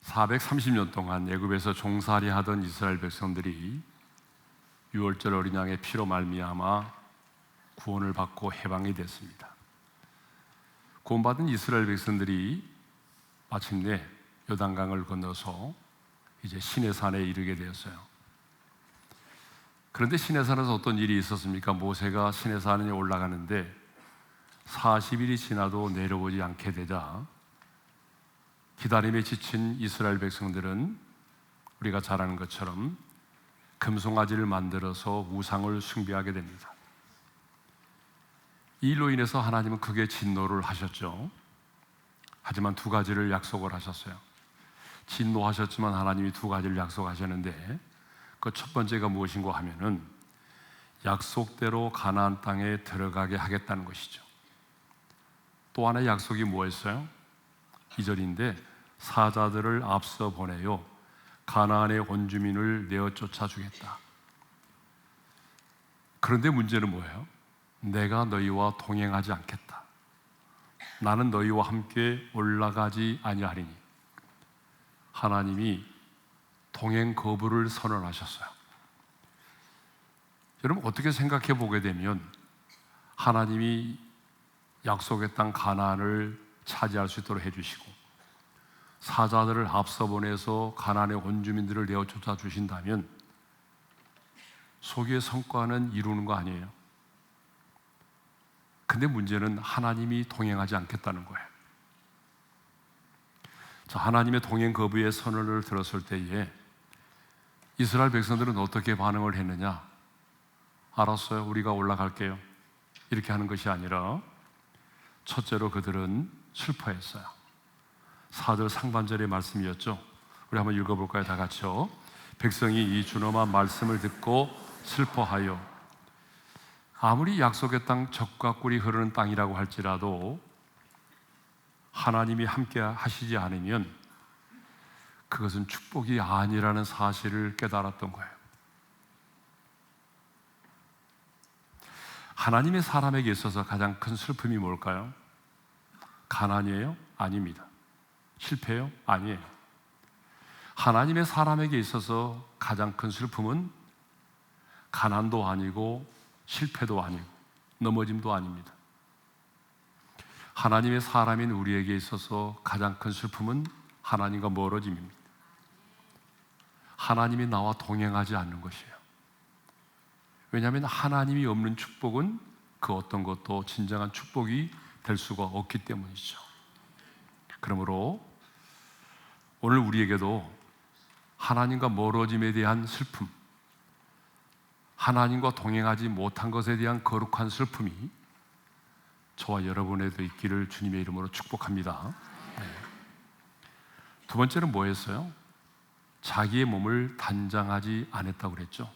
430년 동안 애굽에서 종살이 하던 이스라엘 백성들이 유월절 어린 양의 피로 말미암아 구원을 받고 해방이 됐습니다. 구원받은 이스라엘 백성들이 마침내 요단강을 건너서 이제 시내산에 이르게 되었어요. 그런데 시내산에서 어떤 일이 있었습니까? 모세가 시내산에 올라가는데 40일이 지나도 내려오지 않게 되자 기다림에 지친 이스라엘 백성들은 우리가 잘 아는 것처럼 금송아지를 만들어서 우상을 숭배하게 됩니다. 이 일로 인해서 하나님은 크게 진노를 하셨죠. 하지만 두 가지를 약속을 하셨어요. 진노하셨지만 하나님이 두 가지를 약속하셨는데 그 첫 번째가 무엇인가 하면은 약속대로 가나안 땅에 들어가게 하겠다는 것이죠. 또 하나의 약속이 뭐였어요? 2절인데 사자들을 앞서 보내요 가나안의 원주민을 내어 쫓아주겠다. 그런데 문제는 뭐예요? 내가 너희와 동행하지 않겠다. 나는 너희와 함께 올라가지 아니하리니. 하나님이 동행 거부를 선언하셨어요. 여러분 어떻게 생각해 보게 되면 하나님이 약속의 땅 가나안을 차지할 수 있도록 해주시고 사자들을 앞서 보내서 가나안의 원주민들을 내어 쫓아 주신다면 소기의 성과는 이루는 거 아니에요? 근데 문제는 하나님이 동행하지 않겠다는 거예요. 자, 하나님의 동행 거부의 선언을 들었을 때에 이스라엘 백성들은 어떻게 반응을 했느냐? 알았어요, 우리가 올라갈게요, 이렇게 하는 것이 아니라 첫째로 그들은 슬퍼했어요. 4절 상반절의 말씀이었죠. 우리 한번 읽어볼까요? 다 같이요. 백성이 이 준엄한 말씀을 듣고 슬퍼하여. 아무리 약속의 땅 젖과 꿀이 흐르는 땅이라고 할지라도 하나님이 함께 하시지 않으면 그것은 축복이 아니라는 사실을 깨달았던 거예요. 하나님의 사람에게 있어서 가장 큰 슬픔이 뭘까요? 가난이에요? 아닙니다. 실패요? 아니에요. 하나님의 사람에게 있어서 가장 큰 슬픔은 가난도 아니고 실패도 아니고 넘어짐도 아닙니다. 하나님의 사람인 우리에게 있어서 가장 큰 슬픔은 하나님과 멀어짐입니다. 하나님이 나와 동행하지 않는 것이에요. 왜냐하면 하나님이 없는 축복은 그 어떤 것도 진정한 축복이 될 수가 없기 때문이죠. 그러므로 오늘 우리에게도 하나님과 멀어짐에 대한 슬픔, 하나님과 동행하지 못한 것에 대한 거룩한 슬픔이 저와 여러분에도 있기를 주님의 이름으로 축복합니다. 두 번째는 뭐였어요? 자기의 몸을 단장하지 않았다고 그랬죠.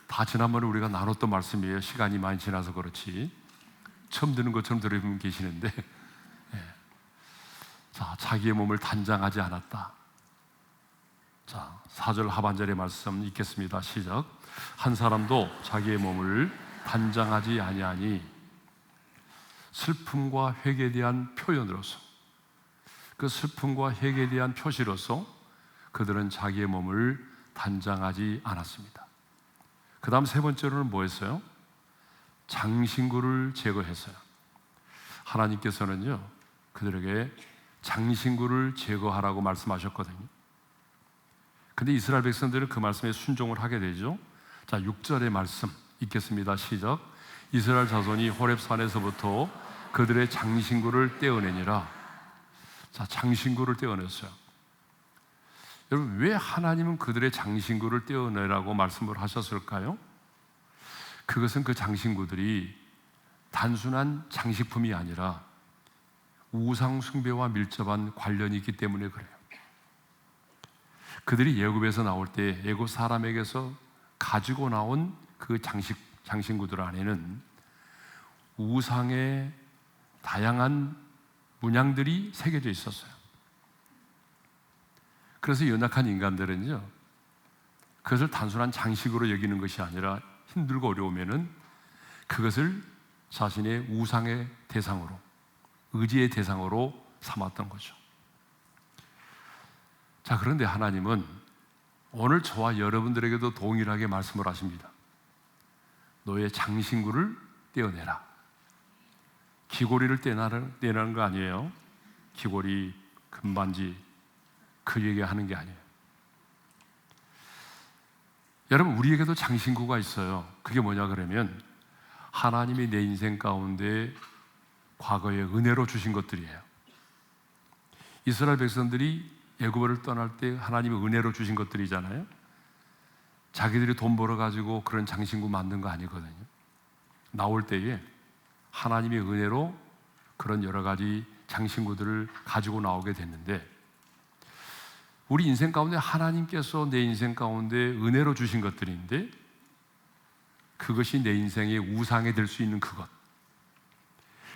다 지난번에 우리가 나눴던 말씀이에요. 시간이 많이 지나서 그렇지 처음 듣는 것처럼 들으면 계시는데 자, 자기의 몸을 단장하지 않았다. 자, 4절 하반절의 말씀 읽겠습니다. 시작. 한 사람도 자기의 몸을 단장하지 아니하니. 슬픔과 회개에 대한 표현으로서, 그 슬픔과 회개에 대한 표시로서 그들은 자기의 몸을 단장하지 않았습니다. 그 다음 세 번째로는 뭐였어요? 장신구를 제거했어요. 하나님께서는요 그들에게 장신구를 제거하라고 말씀하셨거든요. 근데 이스라엘 백성들은 그 말씀에 순종을 하게 되죠. 자, 6절의 말씀 읽겠습니다. 시작. 이스라엘 자손이 호렙산에서부터 그들의 장신구를 떼어내니라. 자, 장신구를 떼어냈어요. 여러분, 왜 하나님은 그들의 장신구를 떼어내라고 말씀을 하셨을까요? 그것은 그 장신구들이 단순한 장식품이 아니라 우상 숭배와 밀접한 관련이 있기 때문에 그래요. 그들이 애굽에서 나올 때 애굽 사람에게서 가지고 나온 그 장신구들 안에는 우상의 다양한 문양들이 새겨져 있었어요. 그래서 연약한 인간들은요 그것을 단순한 장식으로 여기는 것이 아니라 힘들고 어려우면은 그것을 자신의 우상의 대상으로, 의지의 대상으로 삼았던 거죠. 자, 그런데 하나님은 오늘 저와 여러분들에게도 동일하게 말씀을 하십니다. 너의 장신구를 떼어내라. 귀고리를 떼내라는 거 아니에요. 귀고리, 금반지 그 얘기하는 게 아니에요. 여러분, 우리에게도 장신구가 있어요. 그게 뭐냐 그러면 하나님이 내 인생 가운데 과거에 은혜로 주신 것들이에요. 이스라엘 백성들이 애굽을 떠날 때 하나님이 은혜로 주신 것들이잖아요. 자기들이 돈 벌어가지고 그런 장신구 만든 거 아니거든요. 나올 때에 하나님의 은혜로 그런 여러 가지 장신구들을 가지고 나오게 됐는데, 우리 인생 가운데 하나님께서 내 인생 가운데 은혜로 주신 것들인데, 그것이 내 인생의 우상이 될 수 있는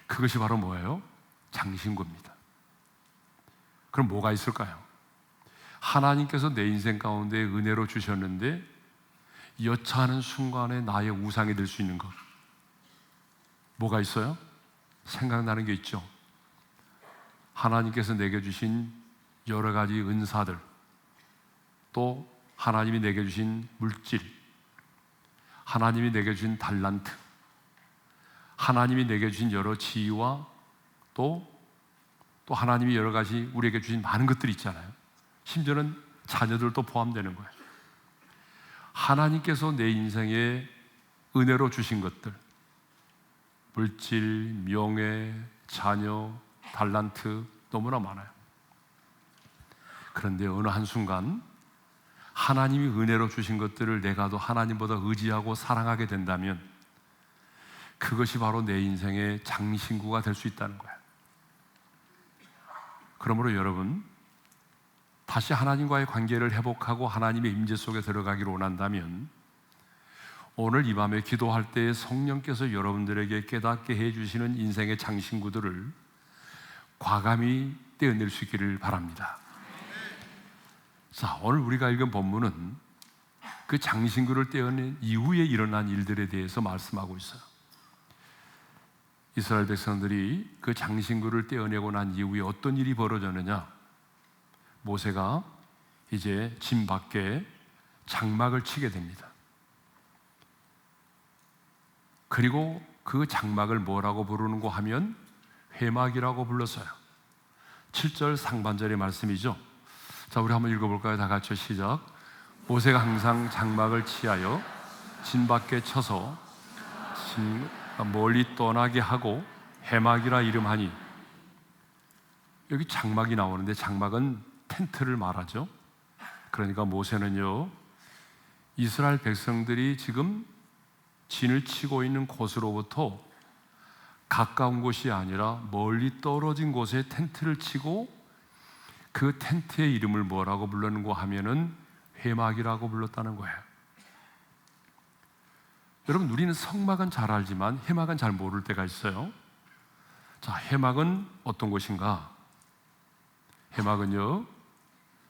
그것이 바로 뭐예요? 장신구입니다. 그럼 뭐가 있을까요? 하나님께서 내 인생 가운데 은혜로 주셨는데 여차하는 순간에 나의 우상이 될 수 있는 것, 뭐가 있어요? 생각나는 게 있죠. 하나님께서 내게 주신 여러 가지 은사들, 또 하나님이 내게 주신 물질, 하나님이 내게 주신 달란트, 하나님이 내게 주신 여러 지위와 또 하나님이 여러 가지 우리에게 주신 많은 것들이 있잖아요. 심지어는 자녀들도 포함되는 거예요. 하나님께서 내 인생에 은혜로 주신 것들, 물질, 명예, 자녀, 달란트 너무나 많아요. 그런데 어느 한순간 하나님이 은혜로 주신 것들을 내가 더 하나님보다 의지하고 사랑하게 된다면 그것이 바로 내 인생의 장신구가 될 수 있다는 거예요. 그러므로 여러분, 다시 하나님과의 관계를 회복하고 하나님의 임재 속에 들어가기를 원한다면 오늘 이 밤에 기도할 때 성령께서 여러분들에게 깨닫게 해주시는 인생의 장신구들을 과감히 떼어낼 수 있기를 바랍니다. 자, 오늘 우리가 읽은 본문은 그 장신구를 떼어낸 이후에 일어난 일들에 대해서 말씀하고 있어요. 이스라엘 백성들이 그 장신구를 떼어내고 난 이후에 어떤 일이 벌어졌느냐? 모세가 이제 진 밖에 장막을 치게 됩니다. 그리고 그 장막을 뭐라고 부르는고 하면 회막이라고 불렀어요. 7절 상반절의 말씀이죠. 자, 우리 한번 읽어볼까요? 다 같이 시작. 모세가 항상 장막을 치하여 진 밖에 쳐서 멀리 떠나게 하고 회막이라 이름하니, 여기 장막이 나오는데 장막은 텐트를 말하죠. 그러니까 모세는요, 이스라엘 백성들이 지금 진을 치고 있는 곳으로부터 가까운 곳이 아니라 멀리 떨어진 곳에 텐트를 치고 그 텐트의 이름을 뭐라고 불렀는고 하면은 회막이라고 불렀다는 거예요. 여러분, 우리는 성막은 잘 알지만 회막은 잘 모를 때가 있어요. 자, 회막은 어떤 곳인가? 회막은요,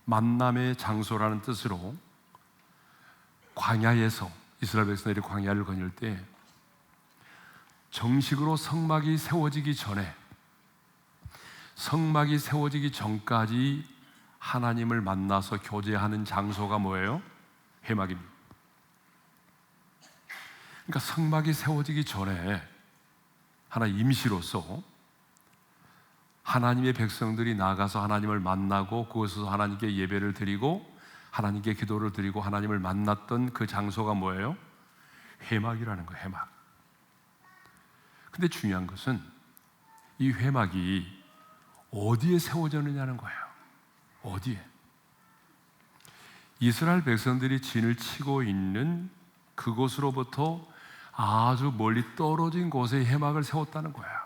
만남의 장소라는 뜻으로 광야에서 이스라엘 백성들이 광야를 거닐 때 정식으로 성막이 세워지기 전까지 하나님을 만나서 교제하는 장소가 뭐예요? 회막입니다. 그러니까 성막이 세워지기 전에 하나 임시로서 하나님의 백성들이 나가서 하나님을 만나고 그곳에서 하나님께 예배를 드리고 하나님께 기도를 드리고 하나님을 만났던 그 장소가 뭐예요? 회막이라는 거예요. 회막. 근데 중요한 것은 이 회막이 어디에 세워졌느냐는 거예요. 어디에? 이스라엘 백성들이 진을 치고 있는 그곳으로부터 아주 멀리 떨어진 곳에 회막을 세웠다는 거예요.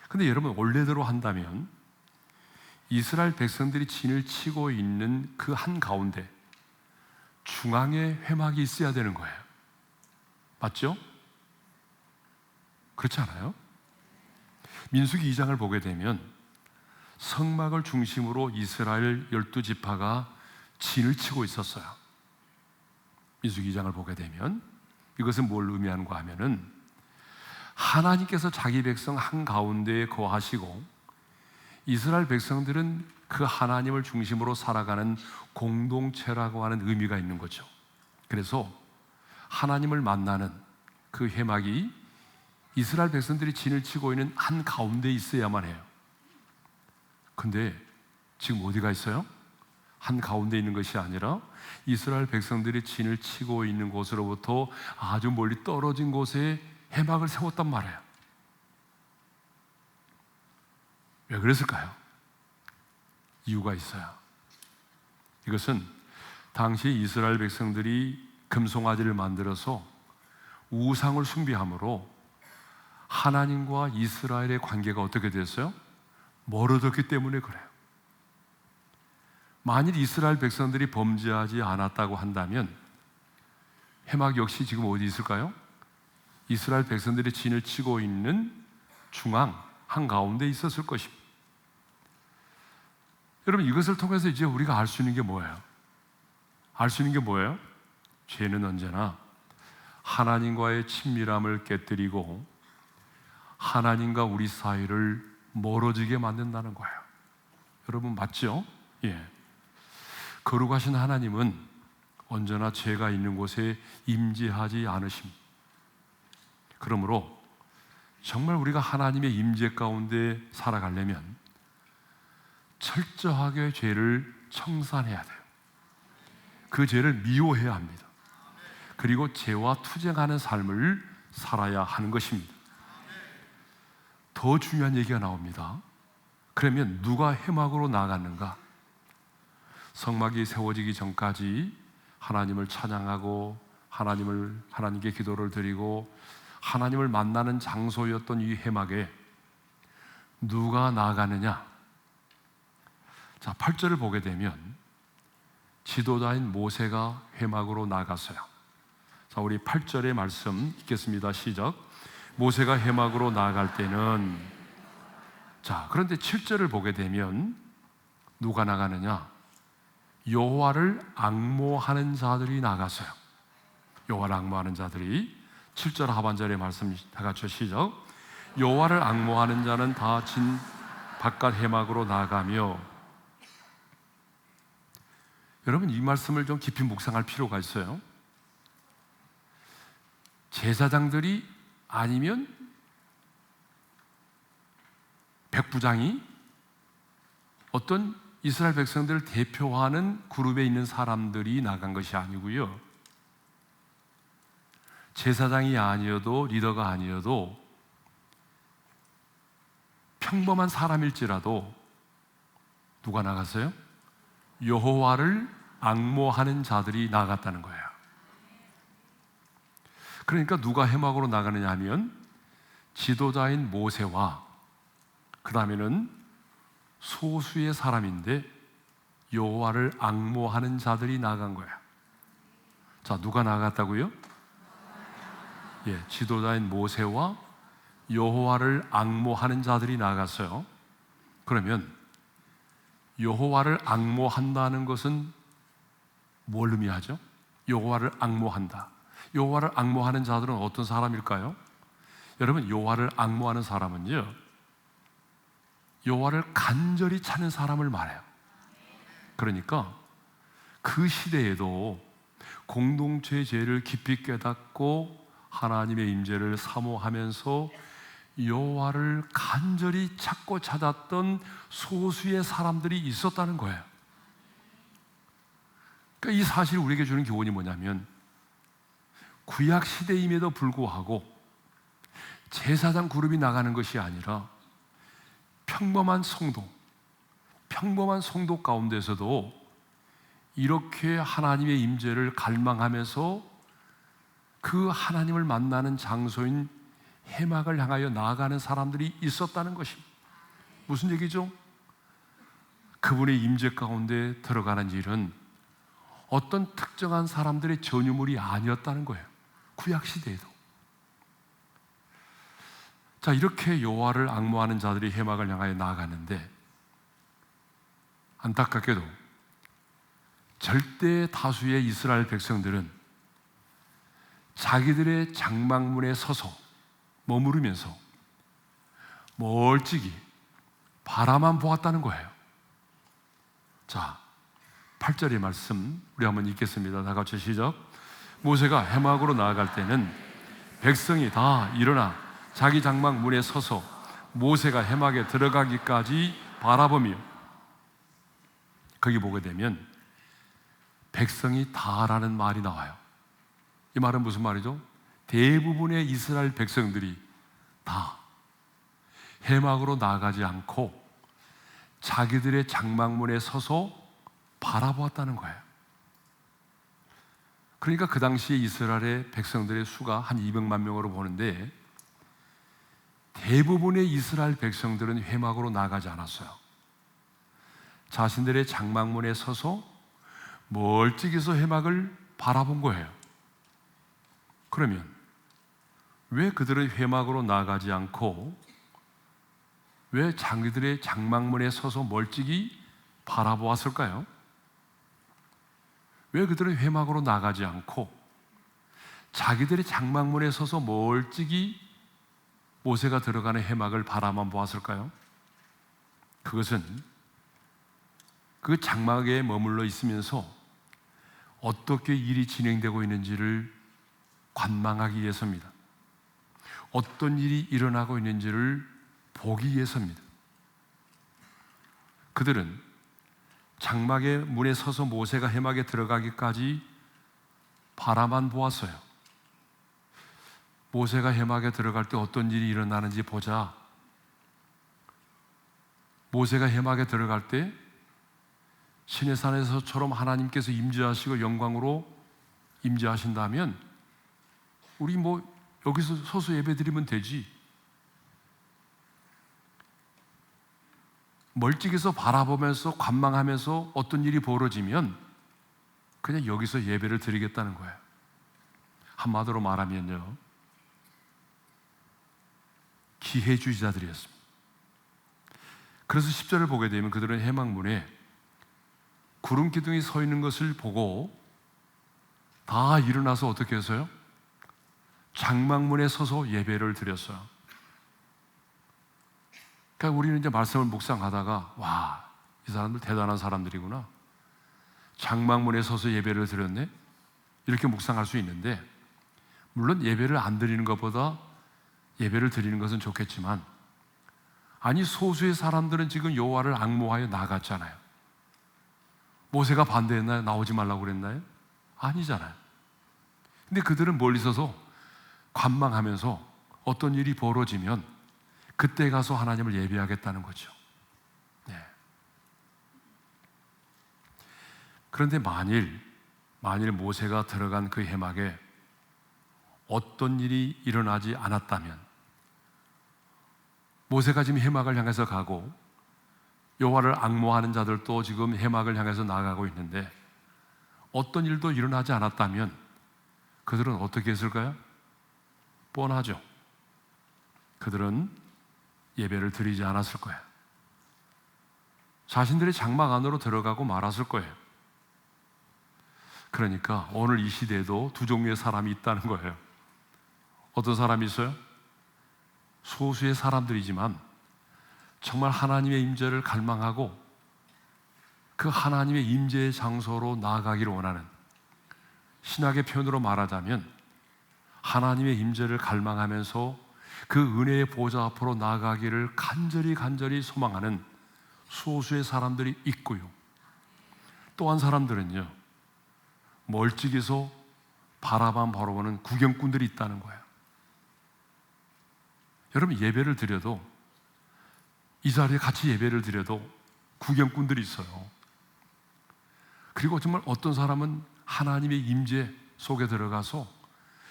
근데 여러분, 원래대로 한다면 이스라엘 백성들이 진을 치고 있는 그 한가운데 중앙에 회막이 있어야 되는 거예요. 맞죠? 그렇지 않아요? 민수기 2장을 보게 되면 성막을 중심으로 이스라엘 12지파가 진을 치고 있었어요. 민수기 2장을 보게 되면 이것은 뭘 의미하는가 하면은 하나님께서 자기 백성 한가운데에 거하시고 이스라엘 백성들은 그 하나님을 중심으로 살아가는 공동체라고 하는 의미가 있는 거죠. 그래서 하나님을 만나는 그 회막이 이스라엘 백성들이 진을 치고 있는 한 가운데 있어야만 해요. 근데 지금 어디가 있어요? 한 가운데 있는 것이 아니라 이스라엘 백성들이 진을 치고 있는 곳으로부터 아주 멀리 떨어진 곳에 회막을 세웠단 말이에요. 왜 그랬을까요? 이유가 있어요. 이것은 당시 이스라엘 백성들이 금송아지를 만들어서 우상을 숭배함으로 하나님과 이스라엘의 관계가 어떻게 됐어요? 멀어졌기 때문에 그래요. 만일 이스라엘 백성들이 범죄하지 않았다고 한다면 회막 역시 지금 어디 있을까요? 이스라엘 백성들이 진을 치고 있는 중앙 한가운데 있었을 것입니다. 여러분, 이것을 통해서 이제 우리가 알 수 있는 게 뭐예요? 알 수 있는 게 뭐예요? 죄는 언제나 하나님과의 친밀함을 깨뜨리고 하나님과 우리 사이를 멀어지게 만든다는 거예요. 여러분, 맞죠? 예. 거룩하신 하나님은 언제나 죄가 있는 곳에 임재하지 않으십니다. 그러므로 정말 우리가 하나님의 임재 가운데 살아가려면 철저하게 죄를 청산해야 돼요. 그 죄를 미워해야 합니다. 그리고 죄와 투쟁하는 삶을 살아야 하는 것입니다. 더 중요한 얘기가 나옵니다. 그러면 누가 회막으로 나갔는가? 성막이 세워지기 전까지 하나님을 찬양하고 하나님께 기도를 드리고 하나님을 만나는 장소였던 이 회막에 누가 나가느냐? 자, 8절을 보게 되면 지도자인 모세가 회막으로 나갔어요. 자, 우리 8절의 말씀 읽겠습니다. 시작. 모세가 회막으로 나아갈 때는, 자, 그런데 7절을 보게 되면 누가 나가느냐? 여호와를 앙모하는 자들이 나갔어요. 여호와를 앙모하는 자들이 7절 하반절의 말씀 다 같이 시작. 여호와를 앙모하는 자는 다 진 바깥 회막으로 나가며. 여러분, 이 말씀을 좀 깊이 묵상할 필요가 있어요. 제사장들이 아니면 백부장이 어떤 이스라엘 백성들을 대표하는 그룹에 있는 사람들이 나간 것이 아니고요, 제사장이 아니어도 리더가 아니어도 평범한 사람일지라도 누가 나갔어요? 여호와를 앙모하는 자들이 나갔다는 거예요. 그러니까 누가 회막으로 나가느냐 하면 지도자인 모세와 그 다음에는 소수의 사람인데 여호와를 앙모하는 자들이 나간 거예요. 자, 누가 나갔다고요? 예, 지도자인 모세와 여호와를 앙모하는 자들이 나갔어요. 그러면 여호와를 앙모한다는 것은 뭘 의미하죠? 여호와를 앙모한다. 여호와를 앙모하는 자들은 어떤 사람일까요? 여러분, 여호와를 앙모하는 사람은요, 여호와를 간절히 찾는 사람을 말해요. 그러니까 그 시대에도 공동체의 죄를 깊이 깨닫고 하나님의 임재를 사모하면서 여호와를 간절히 찾고 찾았던 소수의 사람들이 있었다는 거예요. 그러니까 이 사실이 우리에게 주는 교훈이 뭐냐면, 구약 시대임에도 불구하고 제사장 그룹이 나가는 것이 아니라 평범한 성도 가운데서도 이렇게 하나님의 임재를 갈망하면서 그 하나님을 만나는 장소인 회막을 향하여 나아가는 사람들이 있었다는 것입니다. 무슨 얘기죠? 그분의 임재 가운데 들어가는 일은 어떤 특정한 사람들의 전유물이 아니었다는 거예요. 구약 시대에도. 자, 이렇게 여호와를 앙모하는 자들이 회막을 향하여 나아가는데, 안타깝게도 절대 다수의 이스라엘 백성들은 자기들의 장막문에 서서 멀찍이 바라만 보았다는 거예요. 자, 8절의 말씀 우리 한번 읽겠습니다. 다 같이 시작. 모세가 해막으로 나아갈 때는 백성이 다 일어나 자기 장막 문에 서서 모세가 해막에 들어가기까지 바라보며, 거기 보게 되면 백성이 다라는 말이 나와요. 이 말은 무슨 말이죠? 대부분의 이스라엘 백성들이 다 해막으로 나가지 않고 자기들의 장막문에 서서 바라보았다는 거예요. 그러니까 그 당시에 이스라엘의 백성들의 수가 한 200만 명으로 보는데 대부분의 이스라엘 백성들은 회막으로 나가지 않았어요. 자신들의 장막문에 서서 멀찍이서 회막을 바라본 거예요. 그러면 왜 그들은 회막으로 나가지 않고 왜 자기들의 장막문에 서서 멀찍이 바라보았을까요? 왜 그들은 회막으로 나가지 않고 자기들의 장막문에 서서 멀찍이 모세가 들어가는 회막을 바라만 보았을까요? 그것은 그 장막에 머물러 있으면서 어떻게 일이 진행되고 있는지를 관망하기 위해서입니다. 어떤 일이 일어나고 있는지를 보기 위해서입니다. 그들은 장막의 문에 서서 모세가 회막에 들어가기까지 바라만 보았어요. 모세가 회막에 들어갈 때 어떤 일이 일어나는지 보자. 모세가 회막에 들어갈 때 시내산에서처럼 하나님께서 임재하시고 영광으로 임재하신다면 우리 여기서 서서 예배드리면 되지. 멀찍이서 바라보면서 관망하면서 어떤 일이 벌어지면 그냥 여기서 예배를 드리겠다는 거예요. 한마디로 말하면요, 기회주의자들이었습니다. 그래서 10절을 보게 되면 그들은 회막문에 구름 기둥이 서 있는 것을 보고 다 일어나서 어떻게 했어요? 장막문에 서서 예배를 드렸어요. 그러니까 우리는 이제 말씀을 묵상하다가 와, 이 사람들 대단한 사람들이구나. 장막문에 서서 예배를 드렸네? 이렇게 묵상할 수 있는데, 물론 예배를 안 드리는 것보다 예배를 드리는 것은 좋겠지만, 아니 소수의 사람들은 지금 여호와를 앙모하여 나갔잖아요. 모세가 반대했나요? 나오지 말라고 그랬나요? 아니잖아요. 근데 그들은 멀리 서서 관망하면서 어떤 일이 벌어지면 그때 가서 하나님을 예배하겠다는 거죠. 네. 그런데 만일 모세가 들어간 그 회막에 어떤 일이 일어나지 않았다면, 모세가 지금 회막을 향해서 가고 여호와를 앙모하는 자들도 지금 회막을 향해서 나가고 있는데 어떤 일도 일어나지 않았다면 그들은 어떻게 했을까요? 뻔하죠. 그들은 예배를 드리지 않았을 거예요. 자신들의 장막 안으로 들어가고 말았을 거예요. 그러니까 오늘 이 시대에도 두 종류의 사람이 있다는 거예요. 어떤 사람이 있어요? 소수의 사람들이지만 정말 하나님의 임재를 갈망하고 그 하나님의 임재의 장소로 나아가기를 원하는, 신학의 표현으로 말하자면 하나님의 임재를 갈망하면서 그 은혜의 보좌 앞으로 나아가기를 간절히 소망하는 소수의 사람들이 있고요. 또 한 사람들은요, 멀찍이서 바라만 바라보는 구경꾼들이 있다는 거예요. 여러분, 예배를 드려도, 이 자리에 같이 예배를 드려도 구경꾼들이 있어요. 그리고 정말 어떤 사람은 하나님의 임재 속에 들어가서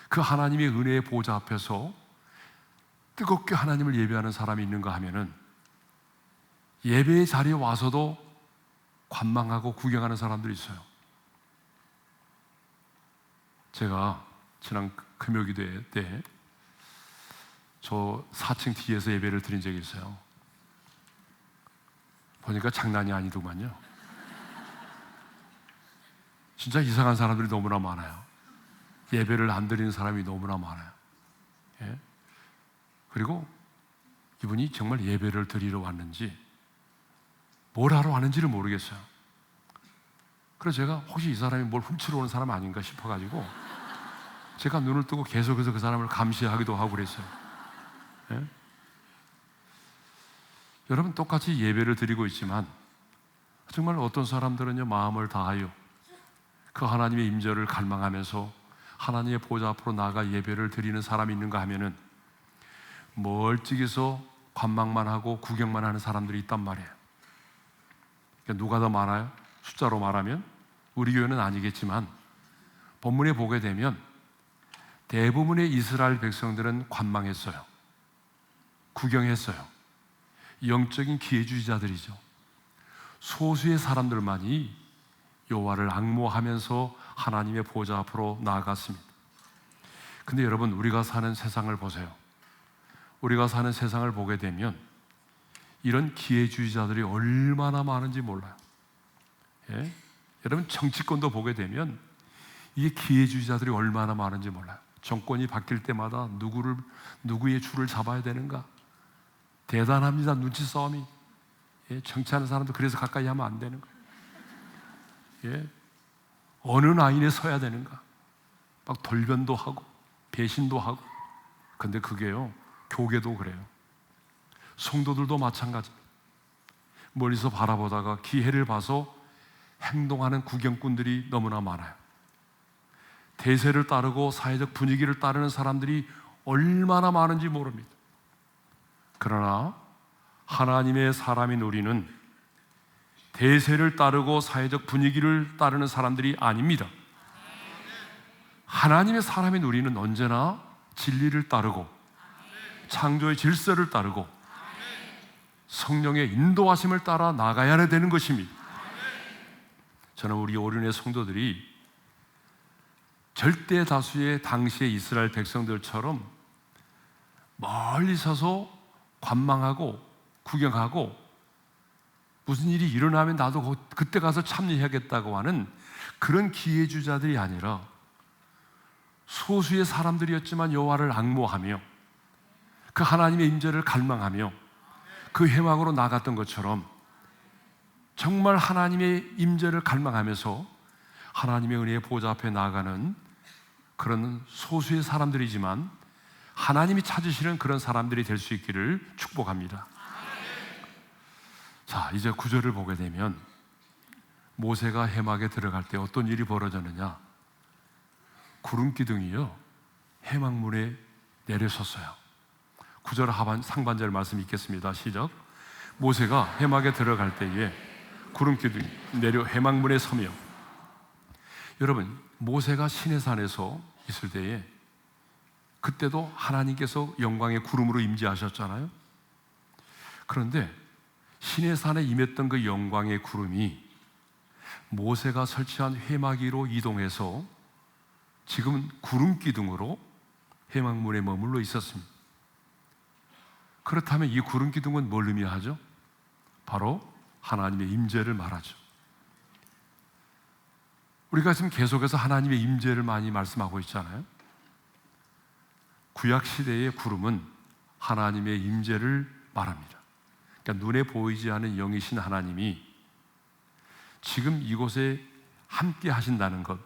그 하나님의 은혜의 보좌 앞에서 뜨겁게 하나님을 예배하는 사람이 있는가 하면은 예배의 자리에 와서도 관망하고 구경하는 사람들이 있어요. 제가 지난 금요기도회 때 저 4층 뒤에서 예배를 드린 적이 있어요. 보니까 장난이 아니더만요. 진짜 이상한 사람들이 너무나 많아요. 예배를 안 드리는 사람이 너무나 많아요. 예? 그리고 이분이 정말 예배를 드리러 왔는지 뭘 하러 왔는지를 모르겠어요. 그래서 제가 혹시 이 사람이 뭘 훔치러 오는 사람 아닌가 싶어가지고 제가 눈을 뜨고 계속해서 그 사람을 감시하기도 하고 그랬어요. 예? 여러분, 똑같이 예배를 드리고 있지만 정말 어떤 사람들은요, 마음을 다하여 그 하나님의 임재를 갈망하면서 하나님의 보좌 앞으로 나아가 예배를 드리는 사람이 있는가 하면은 멀찍이서 관망만 하고 구경만 하는 사람들이 있단 말이에요. 그러니까 누가 더 많아요? 숫자로 말하면 우리 교회는 아니겠지만 본문에 보게 되면 대부분의 이스라엘 백성들은 관망했어요. 구경했어요. 영적인 기회주의자들이죠. 소수의 사람들만이 여호와를 앙모하면서 하나님의 보좌 앞으로 나아갔습니다. 근데 여러분, 우리가 사는 세상을 보세요. 우리가 사는 세상을 보게 되면 이런 기회주의자들이 얼마나 많은지 몰라요. 예? 여러분, 정치권도 보게 되면 이게 기회주의자들이 얼마나 많은지 몰라요. 정권이 바뀔 때마다 누구의 줄을 잡아야 되는가? 대단합니다. 눈치 싸움이. 예? 정치하는 사람도 그래서 가까이 하면 안 되는 거예요. 예? 어느 라인에 서야 되는가? 막 돌변도 하고 배신도 하고. 근데 그게요, 교계도 그래요. 성도들도 마찬가지입니다. 멀리서 바라보다가 기회를 봐서 행동하는 구경꾼들이 너무나 많아요. 대세를 따르고 사회적 분위기를 따르는 사람들이 얼마나 많은지 모릅니다. 그러나 하나님의 사람인 우리는 대세를 따르고 사회적 분위기를 따르는 사람들이 아닙니다. 하나님의 사람인 우리는 언제나 진리를 따르고 창조의 질서를 따르고 성령의 인도하심을 따라 나가야 되는 것입니다. 저는 우리 오륜의 성도들이 절대 다수의 당시의 이스라엘 백성들처럼 멀리 서서 관망하고 구경하고 무슨 일이 일어나면 나도 그때 가서 참여해야겠다고 하는 그런 기회주의자들이 아니라 소수의 사람들이었지만 여호와를 앙모하며 그 하나님의 임재를 갈망하며 그 회막으로 나갔던 것처럼 정말 하나님의 임재를 갈망하면서 하나님의 은혜의 보좌 앞에 나아가는 그런 소수의 사람들이지만 하나님이 찾으시는 그런 사람들이 될 수 있기를 축복합니다. 자, 이제 9절을 보게 되면 모세가 회막에 들어갈 때 어떤 일이 벌어졌느냐? 구름 기둥이요, 회막문에 내려섰어요. 9절 상반절 말씀 읽겠습니다. 시작. 모세가 회막에 들어갈 때에 구름 기둥이 내려 회막문에 서며. 여러분, 모세가 시내산에서 있을 때에 그때도 하나님께서 영광의 구름으로 임재하셨잖아요. 그런데 시내산에 임했던 그 영광의 구름이 모세가 설치한 회막 위로 이동해서 지금은 구름 기둥으로 회막문에 머물러 있었습니다. 그렇다면 이 구름 기둥은 뭘 의미하죠? 바로 하나님의 임재를 말하죠. 우리가 지금 계속해서 하나님의 임재를 많이 말씀하고 있잖아요. 구약 시대의 구름은 하나님의 임재를 말합니다. 그러니까 눈에 보이지 않는 영이신 하나님이 지금 이곳에 함께 하신다는 것,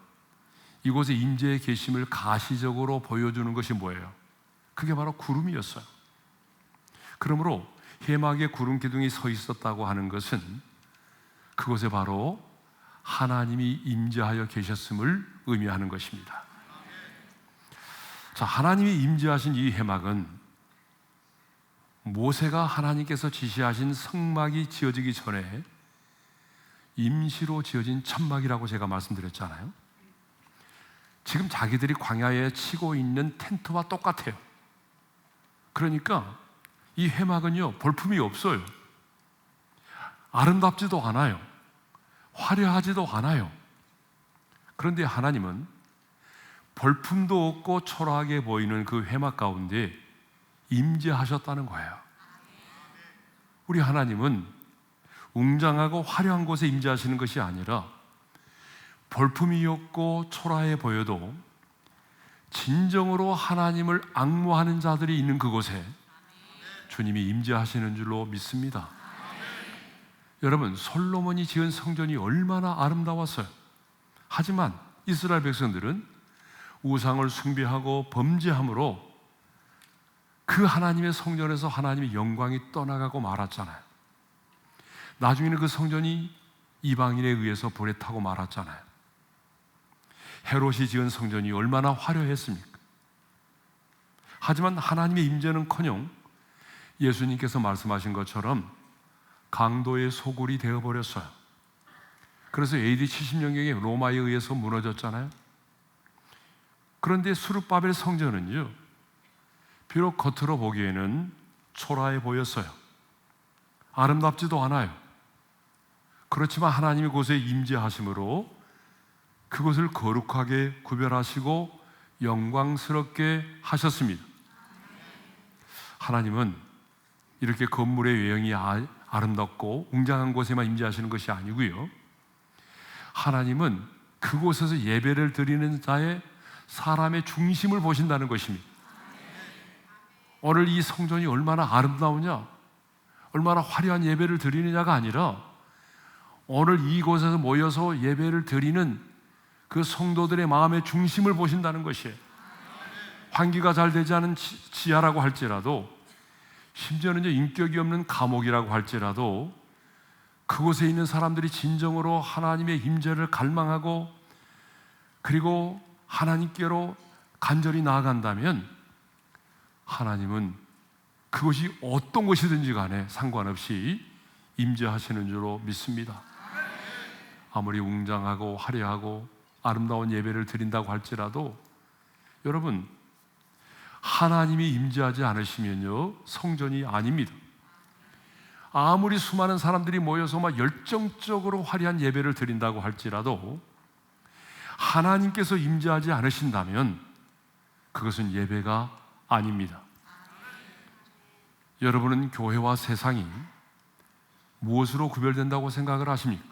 이곳에 임재의 계심을 가시적으로 보여주는 것이 뭐예요? 그게 바로 구름이었어요. 그러므로 회막에 구름 기둥이 서 있었다고 하는 것은 그곳에 바로 하나님이 임재하여 계셨음을 의미하는 것입니다. 자, 하나님이 임재하신 이 회막은 모세가 하나님께서 지시하신 성막이 지어지기 전에 임시로 지어진 천막이라고 제가 말씀드렸잖아요. 지금 자기들이 광야에 치고 있는 텐트와 똑같아요. 그러니까 이 회막은요, 볼품이 없어요. 아름답지도 않아요. 화려하지도 않아요. 그런데 하나님은 볼품도 없고 초라하게 보이는 그 회막 가운데 임재하셨다는 거예요. 우리 하나님은 웅장하고 화려한 곳에 임재하시는 것이 아니라 볼품이 없고 초라해 보여도 진정으로 하나님을 앙모하는 자들이 있는 그곳에 주님이 임재하시는 줄로 믿습니다. 여러분, 솔로몬이 지은 성전이 얼마나 아름다웠어요. 하지만 이스라엘 백성들은 우상을 숭배하고 범죄함으로 그 하나님의 성전에서 하나님의 영광이 떠나가고 말았잖아요. 나중에는 그 성전이 이방인에 의해서 불에 타고 말았잖아요. 헤롯이 지은 성전이 얼마나 화려했습니까? 하지만 하나님의 임재는커녕 예수님께서 말씀하신 것처럼 강도의 소굴이 되어버렸어요. 그래서 AD 70년경에 로마에 의해서 무너졌잖아요. 그런데 수르바벨 성전은요, 비록 겉으로 보기에는 초라해 보였어요. 아름답지도 않아요. 그렇지만 하나님이 그곳에 임재하심으로 그것을 거룩하게 구별하시고 영광스럽게 하셨습니다. 하나님은 이렇게 건물의 외형이 아름답고 웅장한 곳에만 임재하시는 것이 아니고요, 하나님은 그곳에서 예배를 드리는 자의 사람의 중심을 보신다는 것입니다. 오늘 이 성전이 얼마나 아름다우냐, 얼마나 화려한 예배를 드리느냐가 아니라 오늘 이곳에서 모여서 예배를 드리는 그 성도들의 마음의 중심을 보신다는 것이에요. 환기가 잘 되지 않은 지하라고 할지라도, 심지어는 인격이 없는 감옥이라고 할지라도 그곳에 있는 사람들이 진정으로 하나님의 임재를 갈망하고 그리고 하나님께로 간절히 나아간다면 하나님은 그것이 어떤 것이든지 간에 상관없이 임재하시는 줄로 믿습니다. 아무리 웅장하고 화려하고 아름다운 예배를 드린다고 할지라도 여러분, 하나님이 임재하지 않으시면요, 성전이 아닙니다. 아무리 수많은 사람들이 모여서 막 열정적으로 화려한 예배를 드린다고 할지라도 하나님께서 임재하지 않으신다면 그것은 예배가 아닙니다. 여러분은 교회와 세상이 무엇으로 구별된다고 생각을 하십니까?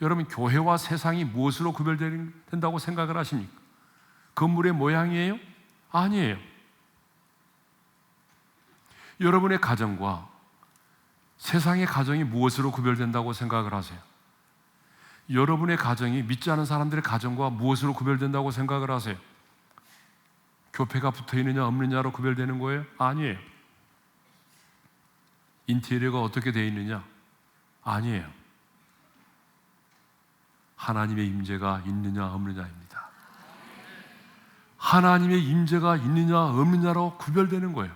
여러분, 교회와 세상이 무엇으로 구별된다고 생각을 하십니까? 건물의 모양이에요? 아니에요. 여러분의 가정과 세상의 가정이 무엇으로 구별된다고 생각을 하세요? 여러분의 가정이 믿지 않은 사람들의 가정과 무엇으로 구별된다고 생각을 하세요? 교패가 붙어있느냐 없느냐로 구별되는 거예요? 아니에요. 인테리어가 어떻게 되어 있느냐? 아니에요. 하나님의 임재가 있느냐 없느냐입니다. 하나님의 임재가 있느냐 없느냐로 구별되는 거예요.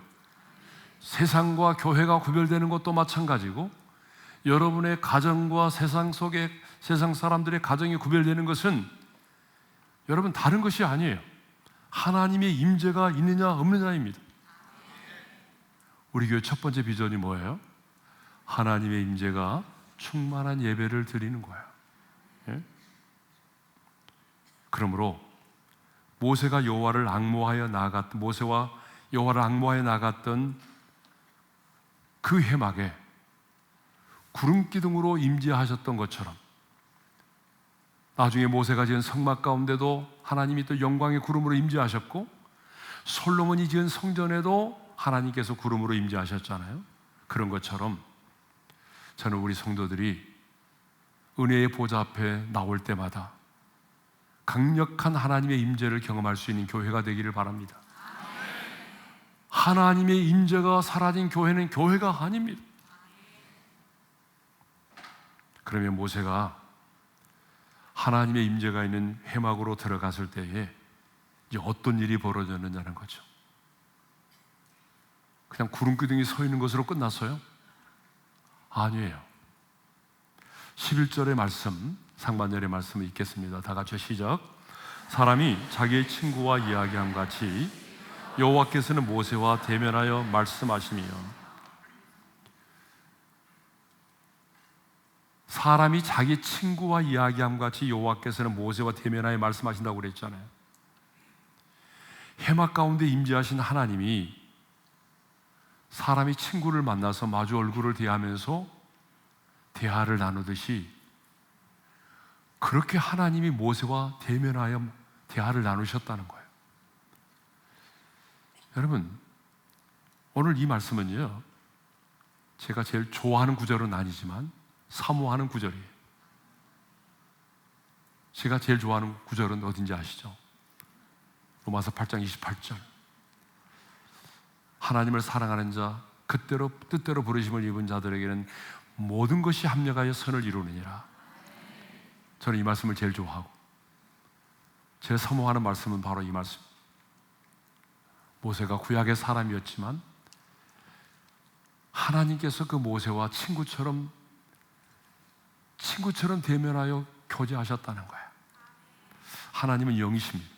세상과 교회가 구별되는 것도 마찬가지고 여러분의 가정과 세상 속에 세상 사람들의 가정이 구별되는 것은 여러분 다른 것이 아니에요. 하나님의 임재가 있느냐 없느냐입니다. 우리 교회 첫 번째 비전이 뭐예요? 하나님의 임재가 충만한 예배를 드리는 거예요. 예? 그러므로 모세와 여호와를 앙모하여 나갔던 그 회막에 구름 기둥으로 임재하셨던 것처럼 나중에 모세가 지은 성막 가운데도 하나님이 또 영광의 구름으로 임재하셨고 솔로몬이 지은 성전에도 하나님께서 구름으로 임재하셨잖아요. 그런 것처럼 저는 우리 성도들이 은혜의 보좌 앞에 나올 때마다 강력한 하나님의 임재를 경험할 수 있는 교회가 되기를 바랍니다. 하나님의 임재가 사라진 교회는 교회가 아닙니다. 그러면 모세가 하나님의 임재가 있는 회막으로 들어갔을 때에 이제 어떤 일이 벌어졌느냐는 거죠. 그냥 구름 기둥이 서 있는 것으로 끝났어요? 아니에요. 11절의 말씀, 상반절의 말씀을 읽겠습니다. 다 같이 시작. 사람이 자기의 친구와 이야기함 같이 여호와께서는 모세와 대면하여 말씀하시며, 사람이 자기 친구와 이야기함 같이 여호와께서는 모세와 대면하여 말씀하신다고 그랬잖아요. 회막 가운데 임재하신 하나님이 사람이 친구를 만나서 마주 얼굴을 대하면서 대화를 나누듯이 그렇게 하나님이 모세와 대면하여 대화를 나누셨다는 거예요. 여러분, 오늘 이 말씀은요, 제가 제일 좋아하는 구절은 아니지만 사모하는 구절이에요. 제가 제일 좋아하는 구절은 어딘지 아시죠? 로마서 8장 28절. 하나님을 사랑하는 자, 그때로 뜻대로 부르심을 입은 자들에게는 모든 것이 합력하여 선을 이루느니라. 저는 이 말씀을 제일 좋아하고 제일 사모하는 말씀은 바로 이 말씀. 모세가 구약의 사람이었지만 하나님께서 그 모세와 친구처럼 대면하여 교제하셨다는 거예요. 하나님은 영이십니다.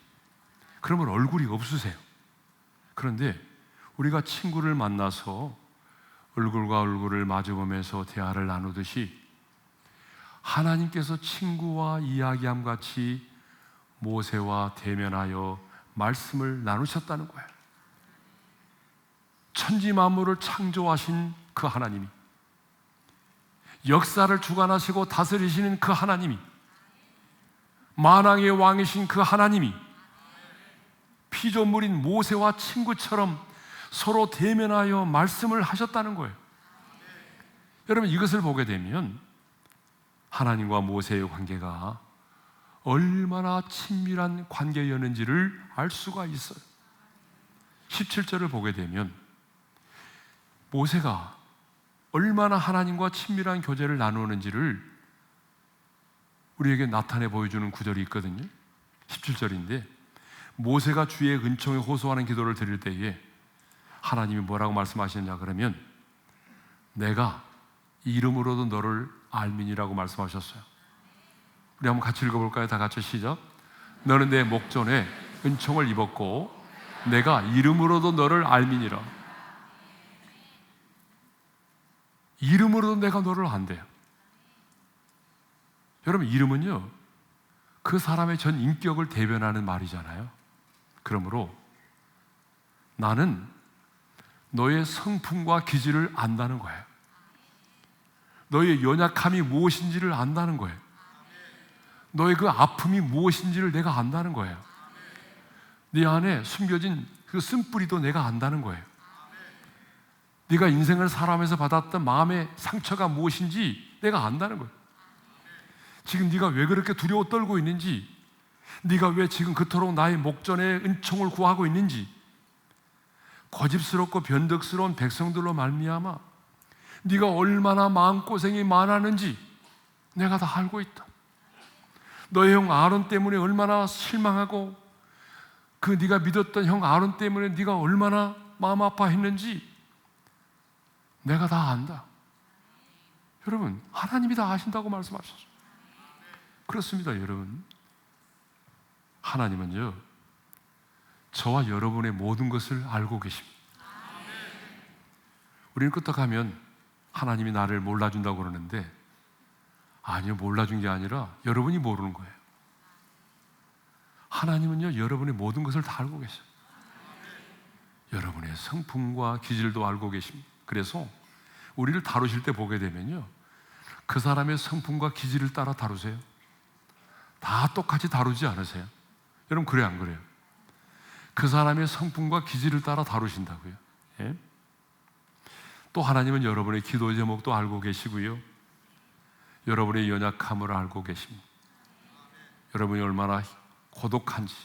그러면 얼굴이 없으세요. 그런데 우리가 친구를 만나서 얼굴과 얼굴을 마주보면서 대화를 나누듯이 하나님께서 친구와 이야기함 같이 모세와 대면하여 말씀을 나누셨다는 거예요. 천지 만물을 창조하신 그 하나님이, 역사를 주관하시고 다스리시는 그 하나님이, 만왕의 왕이신 그 하나님이 피조물인 모세와 친구처럼 서로 대면하여 말씀을 하셨다는 거예요. 여러분, 이것을 보게 되면 하나님과 모세의 관계가 얼마나 친밀한 관계였는지를 알 수가 있어요. 17절을 보게 되면 모세가 얼마나 하나님과 친밀한 교제를 나누는지를 우리에게 나타내 보여주는 구절이 있거든요. 17절인데 모세가 주의 은총에 호소하는 기도를 드릴 때에 하나님이 뭐라고 말씀하시느냐 그러면 내가 이름으로도 너를 알미니라고 말씀하셨어요. 우리 한번 같이 읽어볼까요? 다 같이 시작. 너는 내 목전에 은총을 입었고 내가 이름으로도 너를 알미니라. 이름으로도 내가 너를 안대요. 여러분, 이름은요 그 사람의 전 인격을 대변하는 말이잖아요. 그러므로 나는 너의 성품과 기질을 안다는 거예요. 너의 연약함이 무엇인지를 안다는 거예요. 너의 그 아픔이 무엇인지를 내가 안다는 거예요. 네 안에 숨겨진 그 쓴뿌리도 내가 안다는 거예요. 네가 인생을 살아가면서 받았던 마음의 상처가 무엇인지 내가 안다는 거예요. 지금 네가 왜 그렇게 두려워 떨고 있는지, 네가 왜 지금 그토록 나의 목전에 은총을 구하고 있는지, 고집스럽고 변덕스러운 백성들로 말미암아 네가 얼마나 마음고생이 많았는지 내가 다 알고 있다. 너의 형 아론 때문에 얼마나 실망하고 그 네가 믿었던 형 아론 때문에 네가 얼마나 마음 아파했는지 내가 다 안다. 여러분, 하나님이 다 아신다고 말씀하셨어요. 그렇습니다, 여러분. 하나님은요 저와 여러분의 모든 것을 알고 계십니다. 우리는 끄떡하면 하나님이 나를 몰라준다고 그러는데 아니요, 몰라준 게 아니라 여러분이 모르는 거예요. 하나님은요 여러분의 모든 것을 다 알고 계셔요. 여러분의 성품과 기질도 알고 계십니다. 그래서 우리를 다루실 때 보게 되면요 그 사람의 성품과 기질을 따라 다루세요. 다 똑같이 다루지 않으세요. 여러분, 그래요 안 그래요? 그 사람의 성품과 기질을 따라 다루신다고요. 예? 또 하나님은 여러분의 기도 제목도 알고 계시고요 여러분의 연약함을 알고 계십니다. 여러분이 얼마나 고독한지,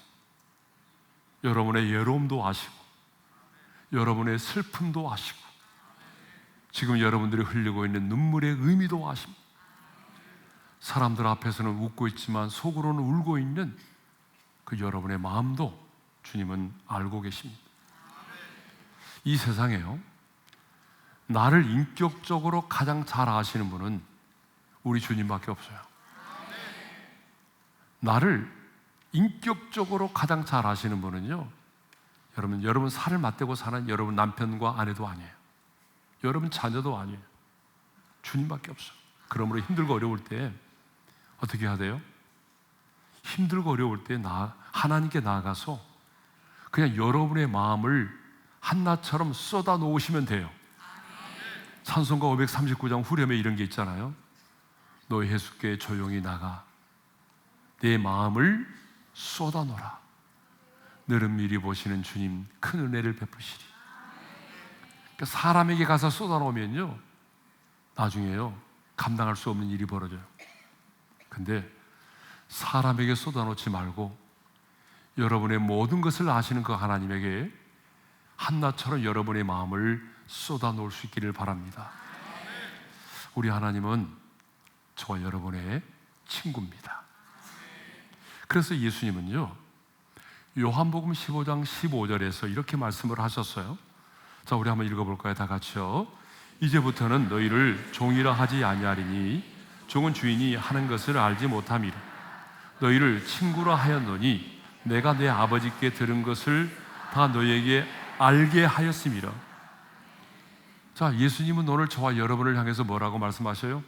여러분의 외로움도 아시고 여러분의 슬픔도 아시고 지금 여러분들이 흘리고 있는 눈물의 의미도 아십니다. 사람들 앞에서는 웃고 있지만 속으로는 울고 있는 그 여러분의 마음도 주님은 알고 계십니다. 이 세상에요 나를 인격적으로 가장 잘 아시는 분은 우리 주님밖에 없어요. 나를 인격적으로 가장 잘 아시는 분은요 여러분 살을 맞대고 사는 여러분 남편과 아내도 아니에요. 여러분 자녀도 아니에요. 주님밖에 없어요. 그러므로 힘들고 어려울 때 어떻게 해야 돼요? 힘들고 어려울 때 하나님께 나아가서 그냥 여러분의 마음을 한나처럼 쏟아 놓으시면 돼요. 찬송가 539장 후렴에 이런 게 있잖아요. 너의 해수께 조용히 나가 내 마음을 쏟아놓으라. 너를 미리 보시는 주님 큰 은혜를 베푸시리. 그러니까 사람에게 가서 쏟아놓으면요 나중에요 감당할 수 없는 일이 벌어져요. 근데 사람에게 쏟아놓지 말고 여러분의 모든 것을 아시는 그 하나님에게 한나처럼 여러분의 마음을 쏟아놓을 수 있기를 바랍니다. 우리 하나님은 저와 여러분의 친구입니다. 그래서 예수님은요, 요한복음 15장 15절에서 이렇게 말씀을 하셨어요. 자, 우리 한번 읽어볼까요? 다 같이요. 이제부터는 너희를 종이라 하지 아니하리니 종은 주인이 하는 것을 알지 못함이라. 너희를 친구라 하였노니 내가 내 아버지께 들은 것을 다 너희에게 알게 하였음이라. 자, 예수님은 오늘 저와 여러분을 향해서 뭐라고 말씀하셔요?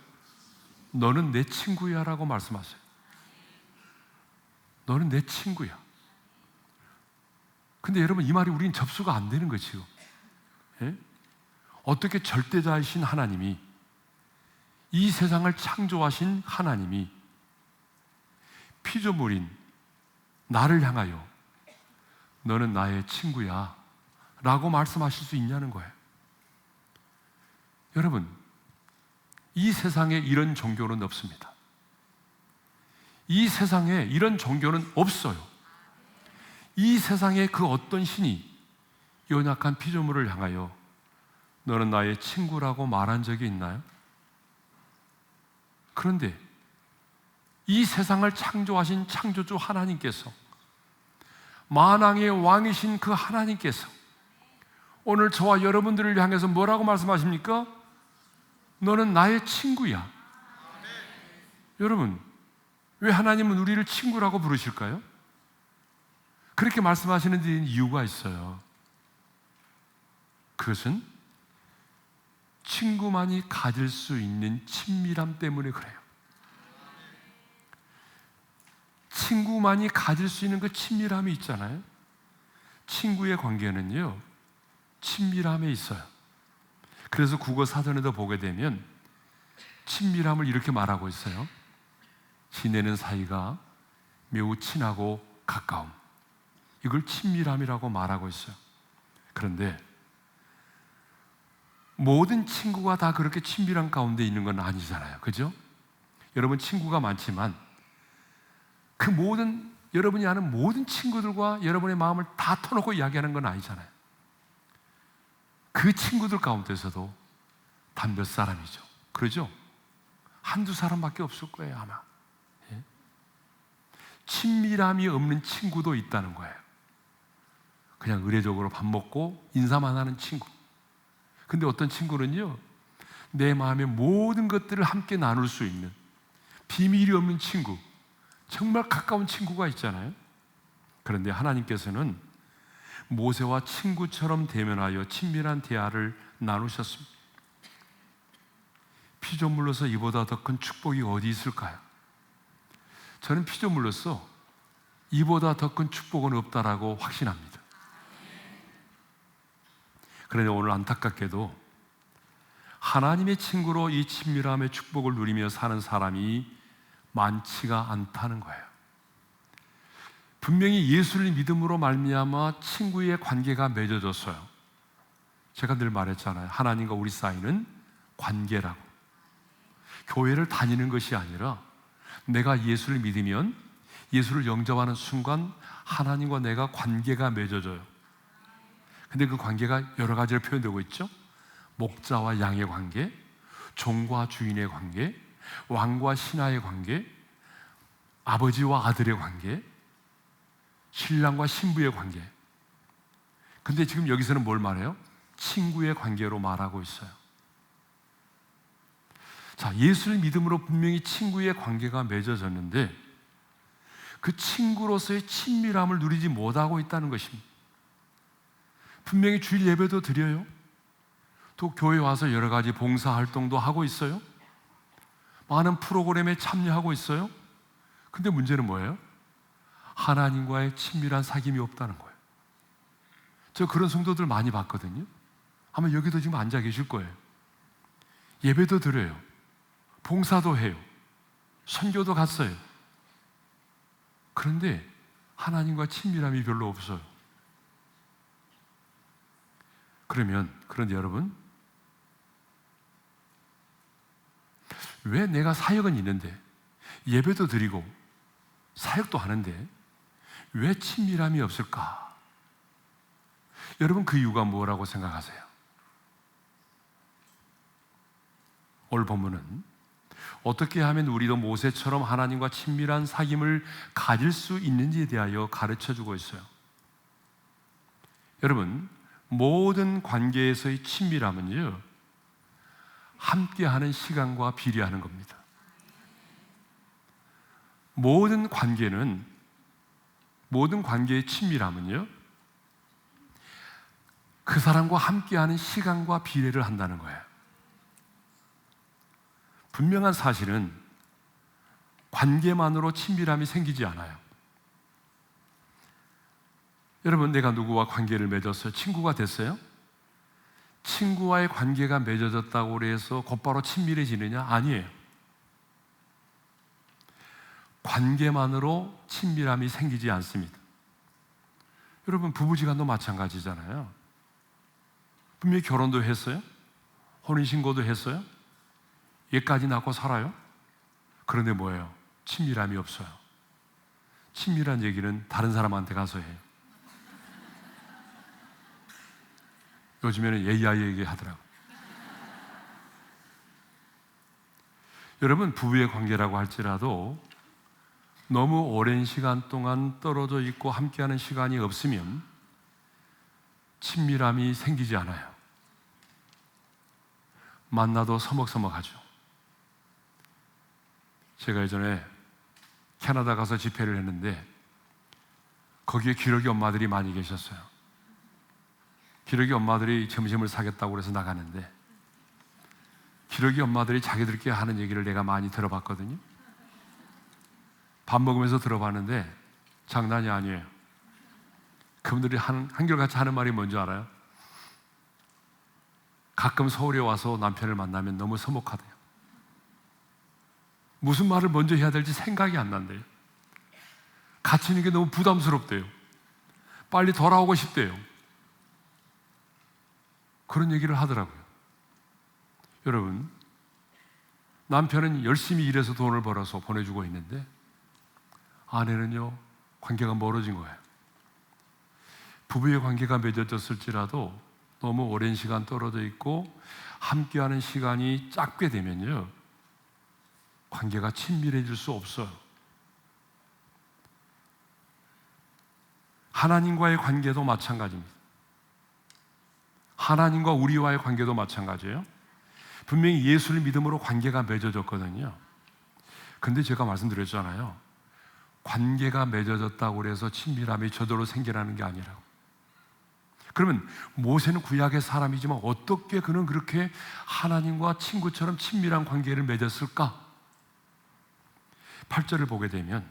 너는 내 친구야 라고 말씀하셔요. 너는 내 친구야. 근데 여러분, 이 말이 우리는 접수가 안 되는 거지요. 예? 어떻게 절대자이신 하나님이, 이 세상을 창조하신 하나님이 피조물인 나를 향하여 너는 나의 친구야 라고 말씀하실 수 있냐는 거예요. 여러분, 이 세상에 이런 종교는 없습니다. 이 세상에 이런 종교는 없어요. 이 세상에 그 어떤 신이 연약한 피조물을 향하여 너는 나의 친구라고 말한 적이 있나요? 그런데 이 세상을 창조하신 창조주 하나님께서, 만왕의 왕이신 그 하나님께서 오늘 저와 여러분들을 향해서 뭐라고 말씀하십니까? 너는 나의 친구야. 여러분, 왜 하나님은 우리를 친구라고 부르실까요? 그렇게 말씀하시는 데는 이유가 있어요. 그것은 친구만이 가질 수 있는 친밀함 때문에 그래요. 친구만이 가질 수 있는 그 친밀함이 있잖아요. 친구의 관계는요, 친밀함에 있어요. 그래서 국어 사전에도 보게 되면 친밀함을 이렇게 말하고 있어요. 지내는 사이가 매우 친하고 가까움. 이걸 친밀함이라고 말하고 있어요. 그런데 모든 친구가 다 그렇게 친밀한 가운데 있는 건 아니잖아요. 그죠? 여러분, 친구가 많지만 그 모든, 여러분이 아는 모든 친구들과 여러분의 마음을 다 터놓고 이야기하는 건 아니잖아요. 그 친구들 가운데서도 단 몇 사람이죠. 그러죠? 한두 사람밖에 없을 거예요, 아마. 예? 친밀함이 없는 친구도 있다는 거예요. 그냥 의례적으로 밥 먹고 인사만 하는 친구. 근데 어떤 친구는요, 내 마음의 모든 것들을 함께 나눌 수 있는 비밀이 없는 친구, 정말 가까운 친구가 있잖아요. 그런데 하나님께서는 모세와 친구처럼 대면하여 친밀한 대화를 나누셨습니다. 피조물로서 이보다 더 큰 축복이 어디 있을까요? 저는 피조물로서 이보다 더 큰 축복은 없다라고 확신합니다. 그런데 오늘 안타깝게도 하나님의 친구로 이 친밀함의 축복을 누리며 사는 사람이 많지가 않다는 거예요. 분명히 예수를 믿음으로 말미암아 친구의 관계가 맺어졌어요. 제가 늘 말했잖아요. 하나님과 우리 사이는 관계라고. 교회를 다니는 것이 아니라 내가 예수를 믿으면 예수를 영접하는 순간 하나님과 내가 관계가 맺어져요. 근데 그 관계가 여러 가지로 표현되고 있죠. 목자와 양의 관계, 종과 주인의 관계, 왕과 신하의 관계, 아버지와 아들의 관계, 신랑과 신부의 관계. 근데 지금 여기서는 뭘 말해요? 친구의 관계로 말하고 있어요. 자, 예수를 믿음으로 분명히 친구의 관계가 맺어졌는데 그 친구로서의 친밀함을 누리지 못하고 있다는 것입니다. 분명히 주일 예배도 드려요. 또 교회 와서 여러 가지 봉사활동도 하고 있어요. 많은 프로그램에 참여하고 있어요. 근데 문제는 뭐예요? 하나님과의 친밀한 사귐이 없다는 거예요. 저 그런 성도들 많이 봤거든요. 아마 여기도 지금 앉아 계실 거예요. 예배도 드려요. 봉사도 해요. 선교도 갔어요. 그런데 하나님과 친밀함이 별로 없어요. 그런데 여러분, 왜 내가 사역은 있는데 예배도 드리고 사역도 하는데 왜 친밀함이 없을까? 여러분, 그 이유가 뭐라고 생각하세요? 오늘 본문은 어떻게 하면 우리도 모세처럼 하나님과 친밀한 사귐을 가질 수 있는지에 대하여 가르쳐주고 있어요. 여러분, 모든 관계에서의 친밀함은요, 함께하는 시간과 비례하는 겁니다. 모든 관계의 친밀함은요, 그 사람과 함께하는 시간과 비례를 한다는 거예요. 분명한 사실은 관계만으로 친밀함이 생기지 않아요. 여러분, 내가 누구와 관계를 맺었어요? 친구가 됐어요? 친구와의 관계가 맺어졌다고 해서 곧바로 친밀해지느냐? 아니에요. 관계만으로 친밀함이 생기지 않습니다. 여러분, 부부지간도 마찬가지잖아요. 분명히 결혼도 했어요. 혼인신고도 했어요. 얘까지 낳고 살아요. 그런데 뭐예요? 친밀함이 없어요. 친밀한 얘기는 다른 사람한테 가서 해요. 요즘에는 AI 얘기 하더라고요. 여러분, 부부의 관계라고 할지라도 너무 오랜 시간 동안 떨어져 있고 함께하는 시간이 없으면 친밀함이 생기지 않아요. 만나도 서먹서먹하죠. 제가 예전에 캐나다 가서 집회를 했는데 거기에 기러기 엄마들이 많이 계셨어요. 기러기 엄마들이 점심을 사겠다고 그래서 나가는데 기러기 엄마들이 자기들끼리 하는 얘기를 내가 많이 들어봤거든요. 밥 먹으면서 들어봤는데 장난이 아니에요. 그분들이 한결같이 하는 말이 뭔지 알아요? 가끔 서울에 와서 남편을 만나면 너무 서먹하대요. 무슨 말을 먼저 해야 될지 생각이 안 난대요. 같이 있는 게 너무 부담스럽대요. 빨리 돌아오고 싶대요. 그런 얘기를 하더라고요. 여러분, 남편은 열심히 일해서 돈을 벌어서 보내주고 있는데 아내는요, 관계가 멀어진 거예요. 부부의 관계가 맺어졌을지라도 너무 오랜 시간 떨어져 있고 함께하는 시간이 짧게 되면요, 관계가 친밀해질 수 없어요. 하나님과의 관계도 마찬가지입니다. 하나님과 우리와의 관계도 마찬가지예요. 분명히 예수를 믿음으로 관계가 맺어졌거든요. 근데 제가 말씀드렸잖아요. 관계가 맺어졌다고 해서 친밀함이 저절로 생겨나는 게 아니라고. 그러면 모세는 구약의 사람이지만 어떻게 그는 그렇게 하나님과 친구처럼 친밀한 관계를 맺었을까? 8절을 보게 되면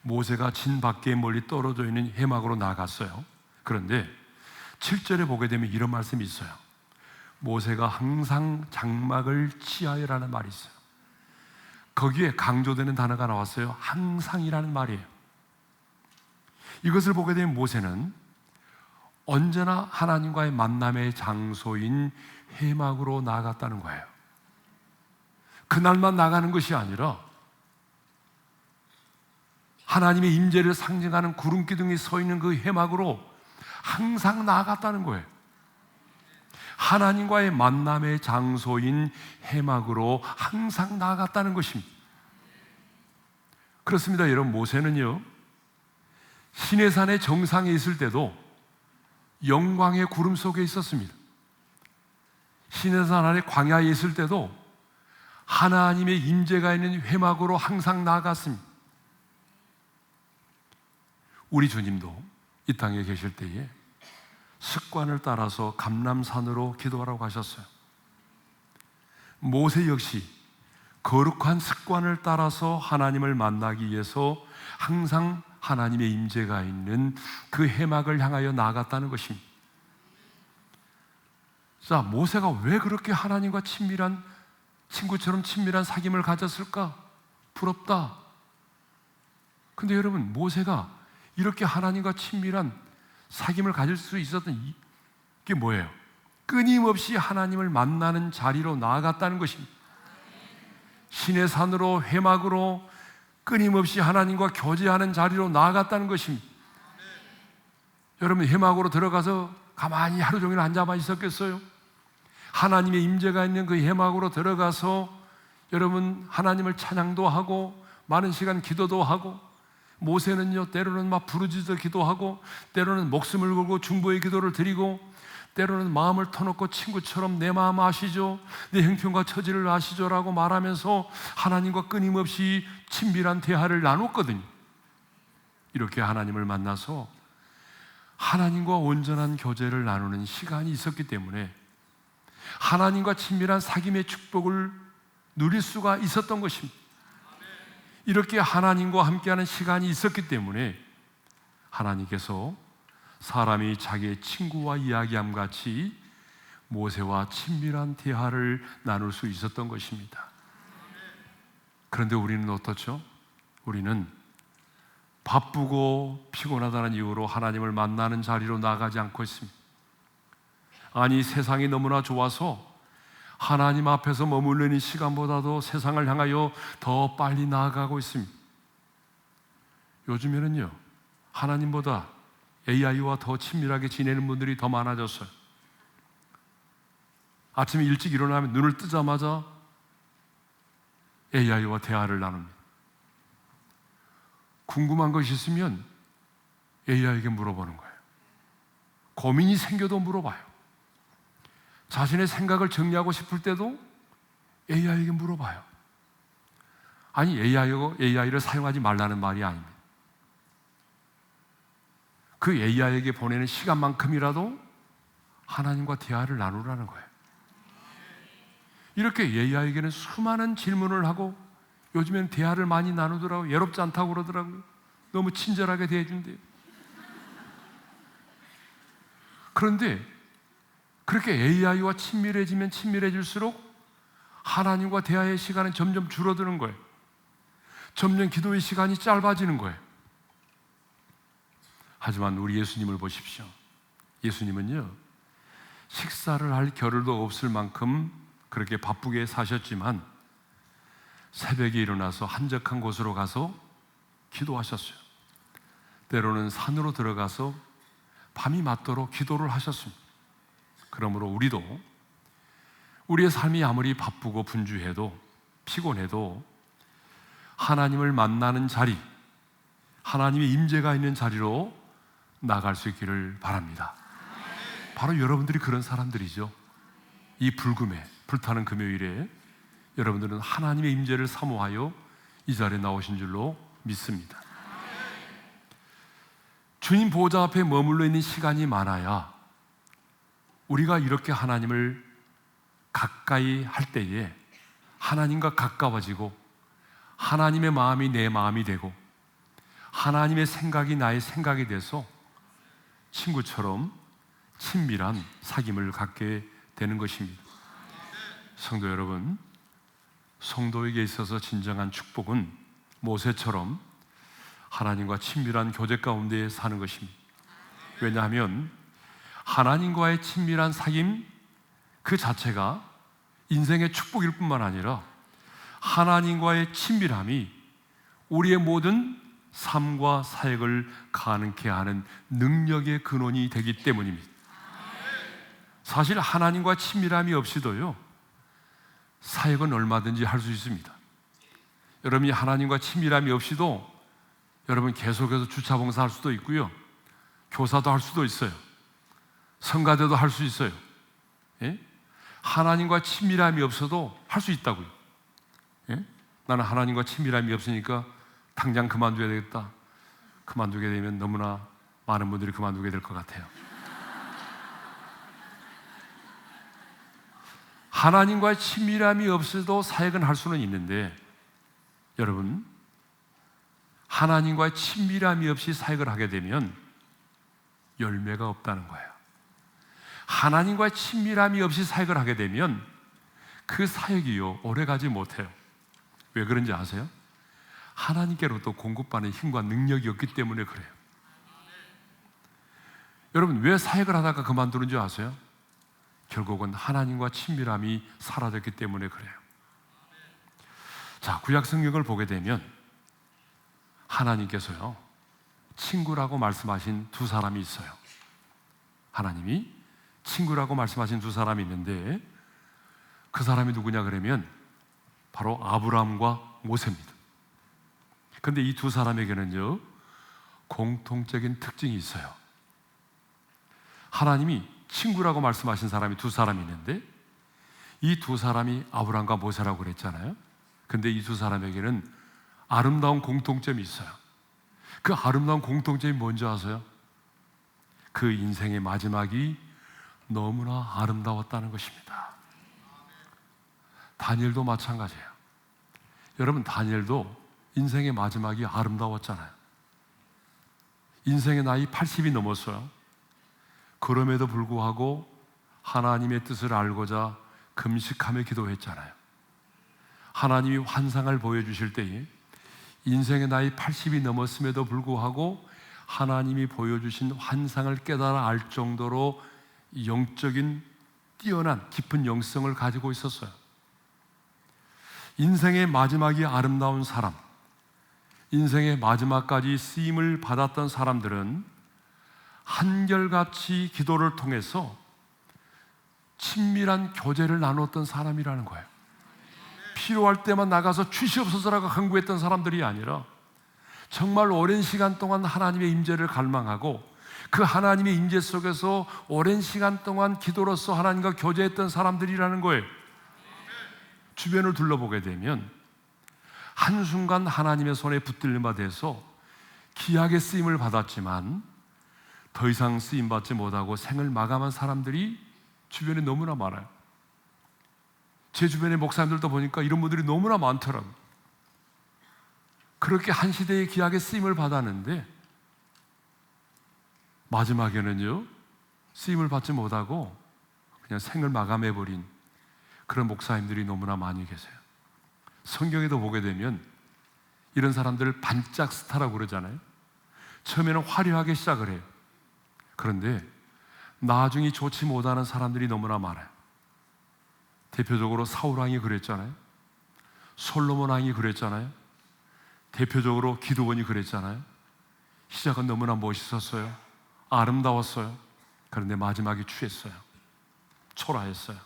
모세가 진 밖에 멀리 떨어져 있는 해막으로 나갔어요. 그런데 7절에 보게 되면 이런 말씀이 있어요. 모세가 항상 장막을 치하여라는 말이 있어요. 거기에 강조되는 단어가 나왔어요. 항상이라는 말이에요. 이것을 보게 되면 모세는 언제나 하나님과의 만남의 장소인 해막으로 나아갔다는 거예요. 그날만 나가는 것이 아니라 하나님의 임재를 상징하는 구름 기둥이 서 있는 그 해막으로 항상 나아갔다는 거예요. 하나님과의 만남의 장소인 해막으로 항상 나아갔다는 것입니다. 그렇습니다. 여러분, 모세는요, 시내산의 정상에 있을 때도 영광의 구름 속에 있었습니다. 시내산 아래 광야에 있을 때도 하나님의 임재가 있는 회막으로 항상 나아갔습니다. 우리 주님도 이 땅에 계실 때에 습관을 따라서 감람산으로 기도하라고 하셨어요. 모세 역시 거룩한 습관을 따라서 하나님을 만나기 위해서 항상 하나님의 임재가 있는 그 해막을 향하여 나아갔다는 것입니다. 자, 모세가 왜 그렇게 하나님과 친밀한 친구처럼 친밀한 사귐을 가졌을까? 부럽다. 근데 여러분, 모세가 이렇게 하나님과 친밀한 사귐을 가질 수 있었던 게 뭐예요? 끊임없이 하나님을 만나는 자리로 나아갔다는 것입니다. 시내산으로, 회막으로, 끊임없이 하나님과 교제하는 자리로 나아갔다는 것입니다. 여러분, 회막으로 들어가서 가만히 하루 종일 앉아만 있었겠어요? 하나님의 임재가 있는 그 회막으로 들어가서 여러분, 하나님을 찬양도 하고 많은 시간 기도도 하고, 모세는요 때로는 막 부르짖어 기도하고, 때로는 목숨을 걸고 중보의 기도를 드리고, 때로는 마음을 터놓고 친구처럼 내 마음 아시죠? 내 형편과 처지를 아시죠라고 말하면서 하나님과 끊임없이 친밀한 대화를 나눴거든요. 이렇게 하나님을 만나서 하나님과 온전한 교제를 나누는 시간이 있었기 때문에 하나님과 친밀한 사귐의 축복을 누릴 수가 있었던 것입니다. 이렇게 하나님과 함께하는 시간이 있었기 때문에 하나님께서 사람이 자기의 친구와 이야기함 같이 모세와 친밀한 대화를 나눌 수 있었던 것입니다. 그런데 우리는 어떻죠? 우리는 바쁘고 피곤하다는 이유로 하나님을 만나는 자리로 나가지 않고 있습니다. 아니, 세상이 너무나 좋아서 하나님 앞에서 머무르는 시간보다도 세상을 향하여 더 빨리 나아가고 있습니다. 요즘에는요, 하나님보다 AI와 더 친밀하게 지내는 분들이 더 많아졌어요. 아침에 일찍 일어나면 눈을 뜨자마자 AI와 대화를 나눕니다. 궁금한 것이 있으면 AI에게 물어보는 거예요. 고민이 생겨도 물어봐요. 자신의 생각을 정리하고 싶을 때도 AI에게 물어봐요. 아니, AI를 사용하지 말라는 말이 아닙니다. 그 AI에게 보내는 시간만큼이라도 하나님과 대화를 나누라는 거예요. 이렇게 AI에게는 수많은 질문을 하고, 요즘에는 대화를 많이 나누더라고요. 외롭지 않다고 그러더라고요. 너무 친절하게 대해준대요. 그런데 그렇게 AI와 친밀해지면 친밀해질수록 하나님과 대화의 시간은 점점 줄어드는 거예요. 점점 기도의 시간이 짧아지는 거예요. 하지만 우리 예수님을 보십시오. 예수님은요, 식사를 할 겨를도 없을 만큼 그렇게 바쁘게 사셨지만 새벽에 일어나서 한적한 곳으로 가서 기도하셨어요. 때로는 산으로 들어가서 밤이 맞도록 기도를 하셨습니다. 그러므로 우리도 우리의 삶이 아무리 바쁘고 분주해도 피곤해도 하나님을 만나는 자리, 하나님의 임재가 있는 자리로 나갈 수 있기를 바랍니다. 바로 여러분들이 그런 사람들이죠. 이 불타는 금요일에 여러분들은 하나님의 임재를 사모하여 이 자리에 나오신 줄로 믿습니다. 주님 보좌 앞에 머물러 있는 시간이 많아야 우리가 이렇게 하나님을 가까이 할 때에 하나님과 가까워지고, 하나님의 마음이 내 마음이 되고, 하나님의 생각이 나의 생각이 돼서 친구처럼 친밀한 사귐을 갖게 되는 것입니다. 성도 여러분, 성도에게 있어서 진정한 축복은 모세처럼 하나님과 친밀한 교제 가운데 사는 것입니다. 왜냐하면 하나님과의 친밀한 사귐 그 자체가 인생의 축복일 뿐만 아니라 하나님과의 친밀함이 우리의 모든 삶과 사역을 가능케 하는 능력의 근원이 되기 때문입니다. 사실 하나님과 친밀함이 없이도요, 사역은 얼마든지 할 수 있습니다. 여러분이 하나님과 친밀함이 없이도 여러분 계속해서 주차 봉사할 수도 있고요, 교사도 할 수도 있어요, 성가대도 할 수 있어요. 예? 하나님과 친밀함이 없어도 할 수 있다고요. 예? 나는 하나님과 친밀함이 없으니까 당장 그만둬야 되겠다. 그만두게 되면 너무나 많은 분들이 그만두게 될 것 같아요. 하나님과의 친밀함이 없어도 사역은 할 수는 있는데, 여러분, 하나님과의 친밀함이 없이 사역을 하게 되면 열매가 없다는 거예요. 하나님과의 친밀함이 없이 사역을 하게 되면 그 사역이요, 오래가지 못해요. 왜 그런지 아세요? 하나님께로부터 공급받는 힘과 능력이 없기 때문에 그래요. 여러분, 왜 사역을 하다가 그만두는 줄 아세요? 결국은 하나님과 친밀함이 사라졌기 때문에 그래요. 자, 구약 성경을 보게 되면 하나님께서요, 친구라고 말씀하신 두 사람이 있어요. 하나님이 친구라고 말씀하신 두 사람이 있는데 그 사람이 누구냐 그러면 바로 아브라함과 모세입니다. 그런데 이 두 사람에게는요, 공통적인 특징이 있어요. 하나님이 친구라고 말씀하신 사람이 두 사람이 있는데 이 두 사람이 아브라함과 모세라고 그랬잖아요. 근데 이 두 사람에게는 아름다운 공통점이 있어요. 그 아름다운 공통점이 뭔지 아세요? 그 인생의 마지막이 너무나 아름다웠다는 것입니다. 다니엘도 마찬가지예요. 여러분, 다니엘도 인생의 마지막이 아름다웠잖아요. 인생의 나이 80이 넘었어요. 그럼에도 불구하고 하나님의 뜻을 알고자 금식하며 기도했잖아요. 하나님이 환상을 보여주실 때에 인생의 나이 80이 넘었음에도 불구하고 하나님이 보여주신 환상을 깨달아 알 정도로 영적인 뛰어난 깊은 영성을 가지고 있었어요. 인생의 마지막이 아름다운 사람, 인생의 마지막까지 쓰임을 받았던 사람들은 한결같이 기도를 통해서 친밀한 교제를 나눴던 사람이라는 거예요. 필요할 때만 나가서 주시옵소서라고 간구했던 사람들이 아니라 정말 오랜 시간 동안 하나님의 임재를 갈망하고 그 하나님의 임재 속에서 오랜 시간 동안 기도로서 하나님과 교제했던 사람들이라는 거예요. 주변을 둘러보게 되면 한순간 하나님의 손에 붙들림바 돼서 귀하게 쓰임을 받았지만 더 이상 쓰임받지 못하고 생을 마감한 사람들이 주변에 너무나 많아요. 제 주변의 목사님들도 보니까 이런 분들이 너무나 많더라고요. 그렇게 한 시대에 귀하게 쓰임을 받았는데 마지막에는요, 쓰임을 받지 못하고 그냥 생을 마감해버린 그런 목사님들이 너무나 많이 계세요. 성경에도 보게 되면 이런 사람들을 반짝 스타라고 그러잖아요. 처음에는 화려하게 시작을 해요. 그런데 나중에 좋지 못하는 사람들이 너무나 많아요. 대표적으로 사울 왕이 그랬잖아요. 솔로몬 왕이 그랬잖아요. 대표적으로 기드온이 그랬잖아요. 시작은 너무나 멋있었어요. 아름다웠어요. 그런데 마지막이 취했어요. 초라했어요.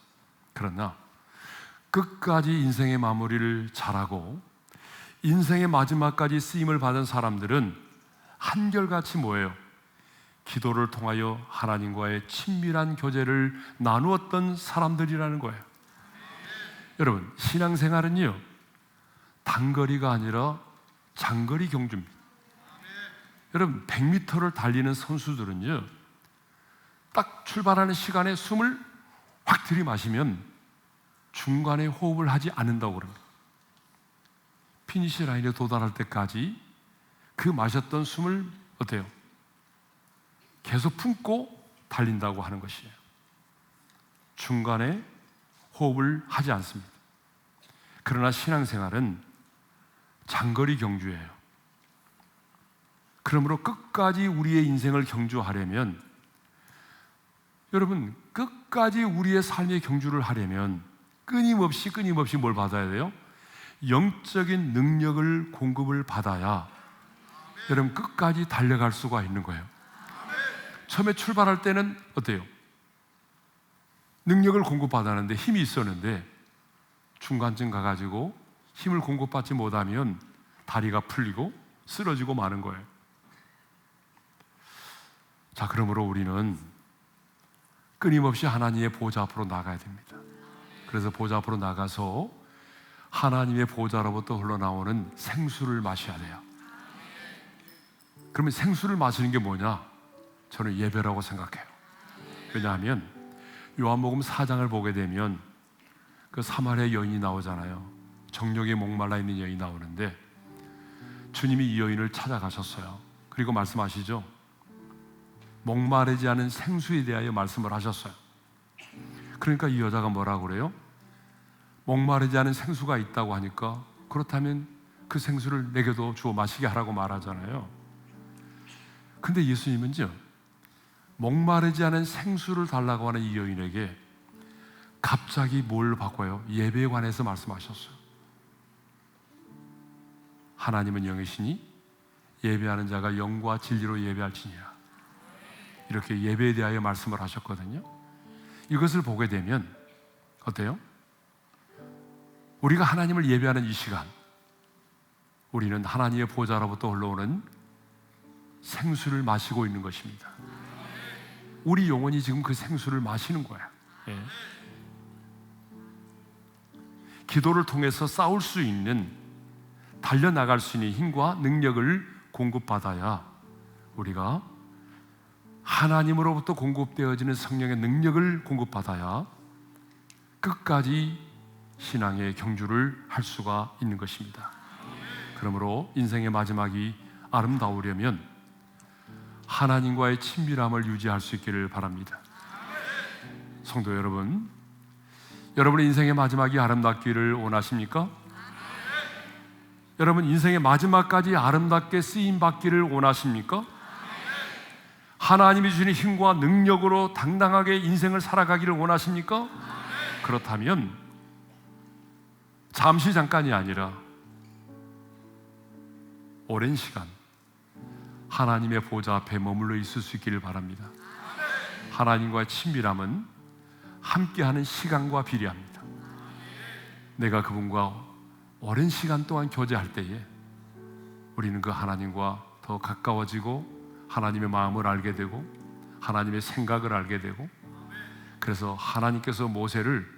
그러나 끝까지 인생의 마무리를 잘하고 인생의 마지막까지 쓰임을 받은 사람들은 한결같이 뭐예요? 기도를 통하여 하나님과의 친밀한 교제를 나누었던 사람들이라는 거예요. 여러분, 신앙생활은요, 단거리가 아니라 장거리 경주입니다. 여러분, 100m를 달리는 선수들은요, 딱 출발하는 시간에 숨을 확 들이마시면 중간에 호흡을 하지 않는다고 그럽니다. 피니시 라인에 도달할 때까지 그 마셨던 숨을 어때요? 계속 품고 달린다고 하는 것이에요. 중간에 호흡을 하지 않습니다. 그러나 신앙생활은 장거리 경주예요. 그러므로 끝까지 우리의 인생을 경주하려면, 여러분, 끝까지 우리의 삶의 경주를 하려면 끊임없이 뭘 받아야 돼요? 영적인 능력을 공급을 받아야 여러분 끝까지 달려갈 수가 있는 거예요. 처음에 출발할 때는 어때요? 능력을 공급받았는데 힘이 있었는데 중간쯤 가가지고 힘을 공급받지 못하면 다리가 풀리고 쓰러지고 마는 거예요. 자, 그러므로 우리는 끊임없이 하나님의 보좌 앞으로 나가야 됩니다. 그래서 보좌 앞으로 나가서 하나님의 보좌로부터 흘러나오는 생수를 마셔야 돼요. 그러면 생수를 마시는 게 뭐냐? 저는 예배라고 생각해요. 왜냐하면 요한복음 4장을 보게 되면 그 사마리아 여인이 나오잖아요. 정욕에 목말라 있는 여인이 나오는데 주님이 이 여인을 찾아가셨어요. 그리고 말씀하시죠. 목마르지 않은 생수에 대하여 말씀을 하셨어요. 그러니까 이 여자가 뭐라고 그래요? 목마르지 않은 생수가 있다고 하니까 그렇다면 그 생수를 내게도 주어 마시게 하라고 말하잖아요. 근데 예수님은요, 목마르지 않은 생수를 달라고 하는 이 여인에게 갑자기 뭘 바꿔요? 예배에 관해서 말씀하셨어요. 하나님은 영이시니 예배하는 자가 영과 진리로 예배할지니라. 이렇게 예배에 대하여 말씀을 하셨거든요. 이것을 보게 되면 어때요? 우리가 하나님을 예배하는 이 시간, 우리는 하나님의 보좌로부터 흘러오는 생수를 마시고 있는 것입니다. 우리 영혼이 지금 그 생수를 마시는 거야. 예. 기도를 통해서 싸울 수 있는, 달려나갈 수 있는 힘과 능력을 공급받아야 우리가 하나님으로부터 공급되어지는 성령의 능력을 공급받아야 끝까지 신앙의 경주를 할 수가 있는 것입니다. 그러므로 인생의 마지막이 아름다우려면 하나님과의 친밀함을 유지할 수 있기를 바랍니다. 성도 여러분, 여러분의 인생의 마지막이 아름답기를 원하십니까? 여러분 인생의 마지막까지 아름답게 쓰임받기를 원하십니까? 하나님이 주시는 힘과 능력으로 당당하게 인생을 살아가기를 원하십니까? 그렇다면 잠시 잠깐이 아니라 오랜 시간 하나님의 보좌 앞에 머물러 있을 수 있기를 바랍니다. 하나님과의 친밀함은 함께하는 시간과 비례합니다. 내가 그분과 오랜 시간 동안 교제할 때에 우리는 그 하나님과 더 가까워지고 하나님의 마음을 알게 되고 하나님의 생각을 알게 되고, 그래서 하나님께서 모세를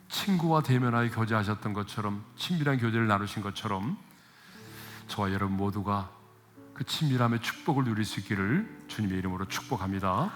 친구와 대면하여 교제하셨던 것처럼, 친밀한 교제를 나누신 것처럼 저와 여러분 모두가 그 친밀함의 축복을 누릴 수 있기를 주님의 이름으로 축복합니다.